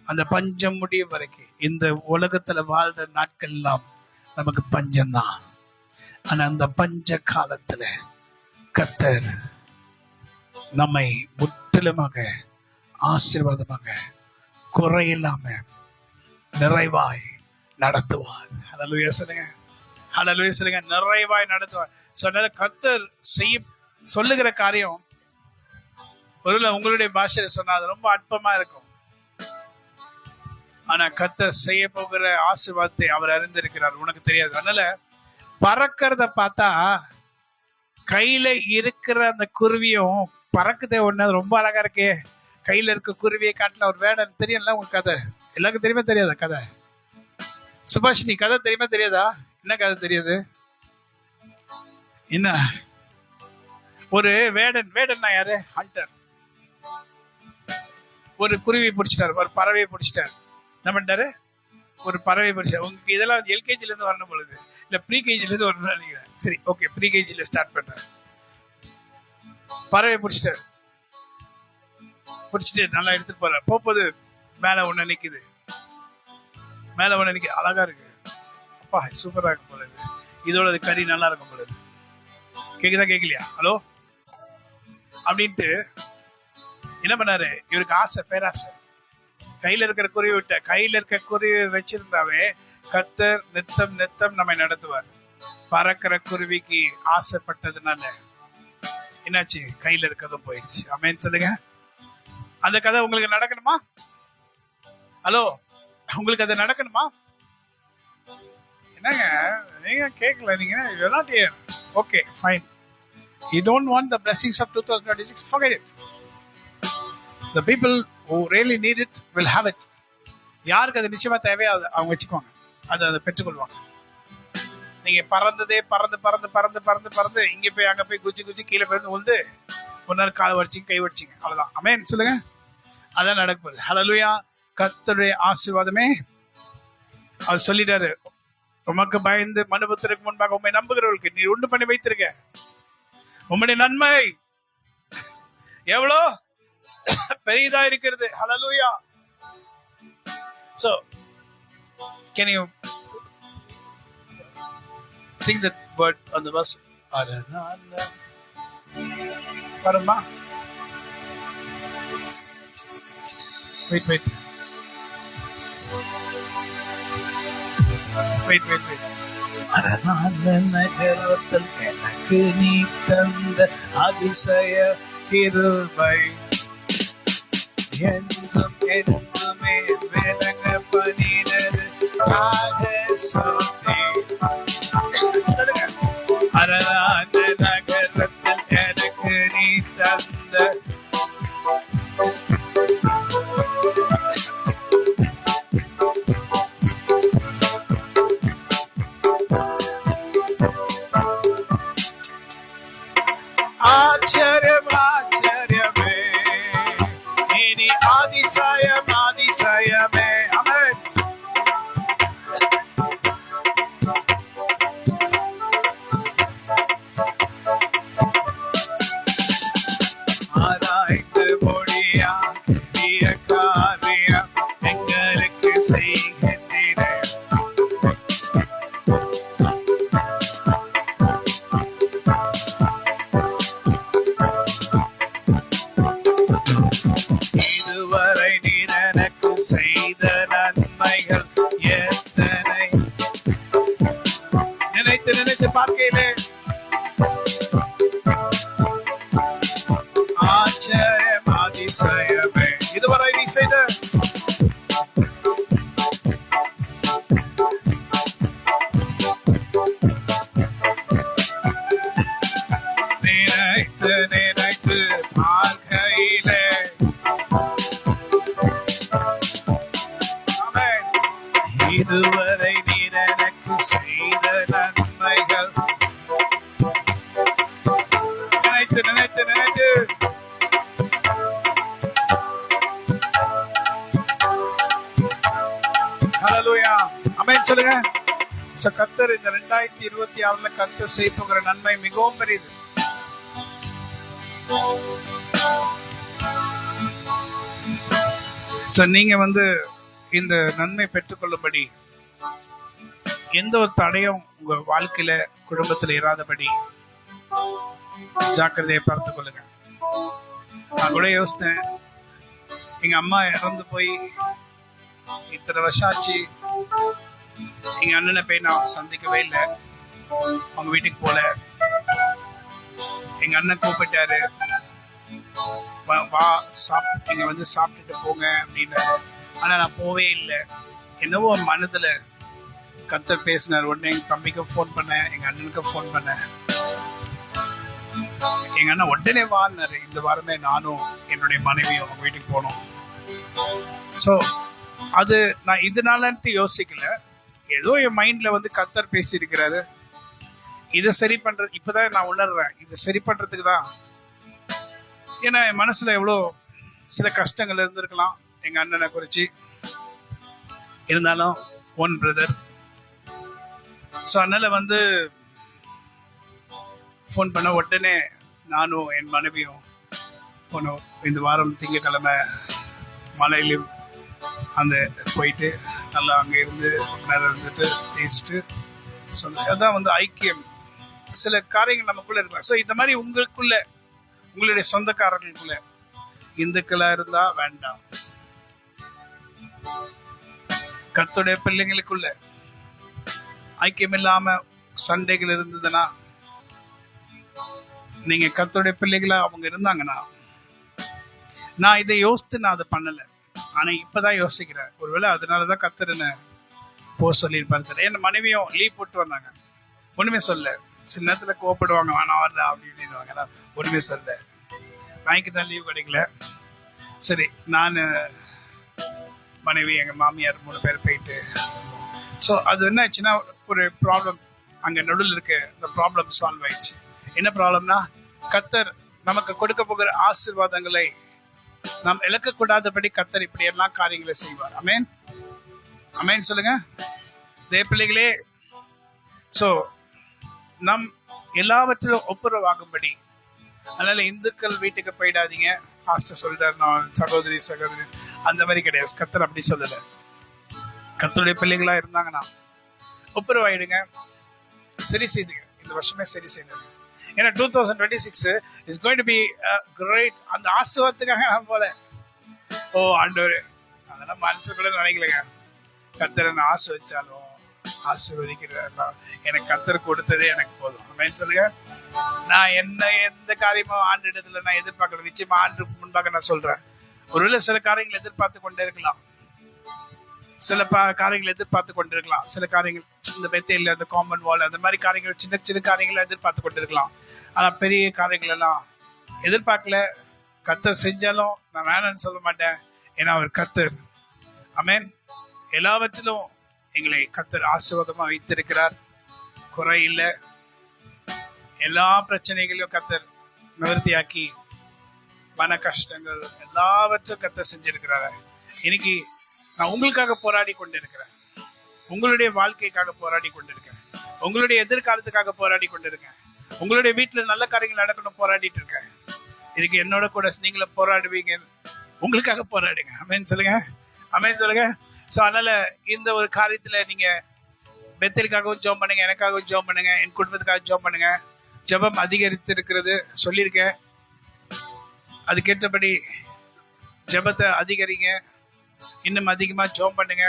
அந்த பஞ்சம் முடியும் வரைக்கும், இந்த உலகத்துல வாழ்ற நாட்கள் எல்லாம் நமக்கு பஞ்சம்தான். ஆனா அந்த பஞ்ச காலத்துல கர்த்தர் நம்மை முற்றிலுமாக ஆசீர்வாதமாக குறையில்லாம நிறைவாய் நடத்துவார். ஹல்லேலூயா சொல்லுங்க, ஹல்லேலூயா சொல்லுங்க. நிறைவாய் நடத்துவார். சொன்ன கர்த்தர் சொல்லுகிற காரியம் ஒருவேளை உங்களுடைய பாஷையில சொன்னா அது ரொம்ப அற்பமா இருக்கும். ஆனா கர்த்தர் செய்ய போகிற ஆசீர்வாதத்தை அவர் அறிந்திருக்கிறார், உனக்கு தெரியாது. அதனால பறக்கிறத பார்த்தா கையில இருக்கிற அந்த குருவியும் பறக்குதே ஒண்ணு, ரொம்ப அழகா இருக்கே, கையில இருக்க குருவியை காட்டுல ஒரு வேடன் தெரியும்ல உங்களுக்கு கதை, எல்லாருக்கும் தெரியுமே தெரியாத கதை. சுபாஷினி கதை தெரியுமா தெரியாதா? என்ன கதை தெரியுது? என்ன? ஒரு வேடன்னா யாரு? ஹண்டர். ஒரு குருவி பிடிச்சிட்டாரு, ஒரு பறவையை பிடிச்சிட்டாரு. என்ன பண்ணிட்டாரு? ஒரு பறவை பிடிச்சாரு. உங்களுக்கு இதெல்லாம் எல்கேஜில இருந்து வரணும் பொழுது, இல்ல ப்ரீ கேஜில இருந்து வரணும்னு நினைக்கிறேன். சரி, ஓகே, ப்ரீ கேஜில ஸ்டார்ட் பண்றேன். பறவை பிடிச்சிட்டாரு. பிடிச்சிட்டு நல்லா எடுத்துட்டு போற. போகும்போது மேல ஒண்ணு நிக்குது. அழகா இருக்கு. அப்பா சூப்பரா இருக்கும் பொழுது, இதோட கறி நல்லா இருக்கும் பொழுது. கேக்குதா கேட்கலையா? ஹலோ அப்படின்ட்டு என்ன பண்ணாரு? இவருக்கு ஆசை, பேராசை. கையில இருக்கிற குருவி வச்சிருந்தாவே கர்த்தர் நித்தம் நம்மை நடத்துவார். பறக்கிற குருவிக்கு ஆசைப்பட்டதுனால என்னாச்சு? கையில இருக்கிறதும் போயிடுச்சு. ஆமென் சொல்லுங்க. அந்த கதை உங்களுக்கு நடக்கணுமா? ஹலோ, உங்களுக்கு அது நடக்கணுமா? என்னங்க நீங்க கேட்கல? நீங்க you're not here. Okay, fine. You don't want the blessings of 2026, forget it. The people who really need it will have it. யாருக்கு அது நிச்சயமா தேவையோ அவங்க வச்சுக்குவாங்க, அதை பெற்றுக்கொள்வாங்க. நீங்க பறந்து இங்க போய் அங்க போய் குச்சி கீழே போய் வந்து ஒரு நாள் காலை வடிச்சிங்க, கை வடிச்சிங்க, அவ்வளவுதான். ஆமென் சொல்லுங்க. அதான் நடக்க போகுது. ஹல்லேலூயா. கர்த்தருடைய ஆசீர்வாதமே. அவர் சொல்லிட்டாரு, உமக்கு பயந்து மனுபுத்திற்கு முன்பாக உண்மை நம்புகிறவர்களுக்கு நீ உண்டு பண்ணி வைத்திருக்க உம்முடைய நன்மை எவ்வளோ பெரியதா இருக்கிறது. ஹல்லேலூயா. So can you sing that word on the verse? பாருமா. Wait. நகரத்தில் எனக்கு நீ தந்த அதிசய கிருபை என்றும் என்றுமே விளங்க பண்ணினது அரணான நகரத்தில் எனக்கு நீ தந்த ஆச்சரியமே, இனி அதிசயமே. ஆமென். ஆராய்ந்து முடியாத காரியம் எங்களுக்கு செய்கின்றீர். இதுவரை நீர் எனக்கு செய்த நன்மைகள் எத்தனை, நினைத்து பார்க்கையிலே ஆச்சரியம் அதிசயமே. இதுவரை நீ செய்த நினைத்து பார்க்கையிலே இதுவரை நீர் எனக்கு செய்த நன்மைகள் நினைத்து ஹல்லேலூயா. ஆமென் சொல்லுங்க. கர்த்தர் இந்த 2026 கர்த்தர் செய்ய போகிற நன்மை மிகவும் பெரியது. நீங்க இந்த நன்மை பெற்றுக்கொள்ளும்படி எந்த ஒரு தடையும் உங்க வாழ்க்கையில குடும்பத்துல இராதபடி ஜாக்கிரதையை பார்த்துக் கொள்ளுங்க. நான் கூட யோசித்தேன், எங்க அம்மா இறந்து போய் இத்தனை வருஷம் ஆச்சு, எங்க அண்ணனை போய் நான் சந்திக்கவே இல்லை, அவங்க வீட்டுக்கு போல. எங்க அண்ணன் கூப்பிட்டாரு, வா நீங்க சாப்பிட்டுட்டு போங்க அப்படின்னு. ஆனா நான் போவே இல்லை. என்னவோ மனதுல கர்த்தர் பேசினார். உடனே எங்க தம்பிக்கும் போன் பண்ணேன், எங்க அண்ணனுக்கும் போன் பண்ணேன். எங்க அண்ணன் உடனே வான்னாரு. இந்த வாரமே நானும் என்னுடைய மனைவியும் அவங்க வீட்டுக்கு போனோம். சோ அது நான் இதனாலன்ட்டு யோசிக்கல. ஏதோ என் மைண்ட்ல வந்து கர்த்தர் பேசி இருக்கிறாரு, இதை சரி பண்றது. இப்பதான் நான் உணர்றேன், இதை சரி பண்றதுக்கு தான். ஏன்னா என் மனசுல எவ்வளோ சில கஷ்டங்கள் இருந்திருக்கலாம் எங்க அண்ணனை குறிச்சு. இருந்தாலும் ஒன் பிரதர். ஸோ அதனால வந்து ஃபோன் பண்ண உடனே நானும் என் மனைவியும் போனோம். இந்த வாரம் திங்கக்கிழமை மலையிலும் அந்த போயிட்டு நல்லா அங்கே இருந்து நேரம் இருந்துட்டு பேசிட்டு அதான் வந்து ஐக்கியம். சில காரியங்கள் நமக்குள்ள இருக்கலாம். ஸோ இந்த மாதிரி உங்களுக்குள்ள, உங்களுடைய சொந்தக்காரர்களுக்குள்ள இந்துக்களா இருந்தா வேண்டாம். கர்த்தருடைய பிள்ளைங்களுக்குள்ள ஐக்கியம் இல்லாம சண்டைகள் இருந்ததுன்னா, நீங்க கர்த்தருடைய பிள்ளைகளா அவங்க இருந்தாங்கன்னா, நான் இதை யோசித்து நான் அதை பண்ணல, ஆனா இப்பதான் யோசிக்கிறேன். ஒருவேளை அதனாலதான் கர்த்தர்னு போ சொல்லியிருப்பாரு. என் மனைவியும் லீவ் போட்டு வந்தாங்க, ஒண்ணுமே சொல்ல. சில நேரத்துல கோவப்படுவாங்க, வேணாம் வரல அப்படி இப்படின்னு. ஒண்ணுமே சொல்ல. வாய்க்கு தான் லீவ் கிடைக்கல. சரி, நான் மனைவி எங்க மாமியார் 3 பேர் போயிட்டு. ஸோ அது என்ன ஆச்சுன்னா, ஒரு ப்ராப்ளம் அங்க நடுவில் இருக்க இந்த ப்ராப்ளம் சால்வ் ஆயிடுச்சு. என்ன ப்ராப்ளம்னா, கர்த்தர் நமக்கு கொடுக்க போகிற ஆசீர்வாதங்களை நாம் இழக்கக்கூடாதபடி கர்த்தர் இப்படி எல்லாம் காரியங்களை செய்வார். அமேன், அமேன் சொல்லுங்க தேவ பிள்ளைகளே. ஸோ நம் எல்லாவற்றிலும் ஒப்புரவாகும்படி. அதனால இந்துக்கள் வீட்டுக்கு போயிடாதீங்க. பாஸ்டர் சொல்றாரு, நான் சகோதரி அந்த மாதிரி கிடையாது. கர்த்தர் அப்படி சொல்லல. கர்த்தருடைய பிள்ளைகளா இருந்தாங்கன்னா ஒப்புரவாயிடுங்க, சரி செய்துங்க. இந்த வருஷமே சரி செய்துங்க. ஏன்னா 2026 is going to be a great. அந்த ஆசீர்வாதத்துக்காக நான் போல. ஓ ஆண்டவரே, அதெல்லாம் மனசுக்குள்ள நினைக்கலங்க. கர்த்தரை நான் ஆசீர்வதிச்சாலும் ஆசீர்வதிக்கிறதா எனக்கு கர்த்தர் கொடுத்ததே எனக்கு போதும். அமேன் சொல்லுங்க. நான் எந்த காரியமும் ஆண்டு இடத்துல நான் எதிர்பார்க்கல. நிச்சயமா ஆண்டு முன்பாக நான் சொல்றேன், ஒருவேளை சில காரியங்கள் எதிர்பார்த்து கொண்டே இருக்கலாம், சில காரியங்கள் எதிர்பார்த்து கொண்டிருக்கலாம். சில காரியங்கள் இந்த பெத்தேல், அந்த காமன் வால், அந்த மாதிரி காரியங்கள், சின்ன சின்ன காரியங்களை எதிர்பார்த்து கொண்டிருக்கலாம். ஆனா பெரிய காரியங்கள் எல்லாம் எதிர்பார்க்கல. கர்த்தர் செஞ்சாலும் நான் வேணான்னு சொல்ல மாட்டேன். ஏன்னா அவர் கர்த்தர். ஆமென். எல்லாவற்றிலும் எங்களை கர்த்தர் ஆசீர்வாதமா வைத்திருக்கிறார், குறை இல்லை. எல்லா பிரச்சனைகளையும் கர்த்தர் நிவர்த்தியாக்கி, மன கஷ்டங்கள் எல்லாவற்றும் கர்த்தர் செஞ்சிருக்கிறாரு. இன்னைக்கு நான் உங்களுக்காக போராடி கொண்டிருக்கிறேன், உங்களுடைய வாழ்க்கைக்காக போராடி கொண்டிருக்கேன், உங்களுடைய எதிர்காலத்துக்காக போராடி கொண்டிருக்கேன், உங்களுடைய வீட்டுல நல்ல காரியங்கள் நடக்கணும் போராடிட்டு இருக்கேன். இதுக்கு என்னோட கூட நீங்களும் போராடுவீங்க. உங்களுக்காக போராடுங்க. அமேன் சொல்லுங்க, அமேன் சொல்லுங்க. ஸோ அதனால இந்த ஒரு காரியத்துல நீங்க பெத்தலுக்காகவும் ஜெபம் பண்ணுங்க, எனக்காகவும் ஜெபம் பண்ணுங்க, என் குடும்பத்துக்காக ஜெபம் பண்ணுங்க. ஜெபம் அதிகரித்து இருக்கிறது சொல்லியிருக்கேன். அதுக்கேற்றபடி ஜெபத்தை அதிகரிங்க, இன்னும் அதிகமா ஜெபம் பண்ணுங்க.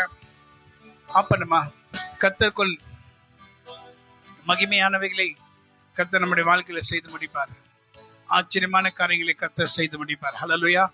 பண்ணுமா கர்த்தருக்குள் மகிமையானவைகளை கர்த்தர் நம்முடைய வாழ்க்கையில செய்து முடிப்பார். ஆச்சரியமான காரியங்களை கர்த்தர் செய்து முடிப்பார். ஹல்லேலூயா.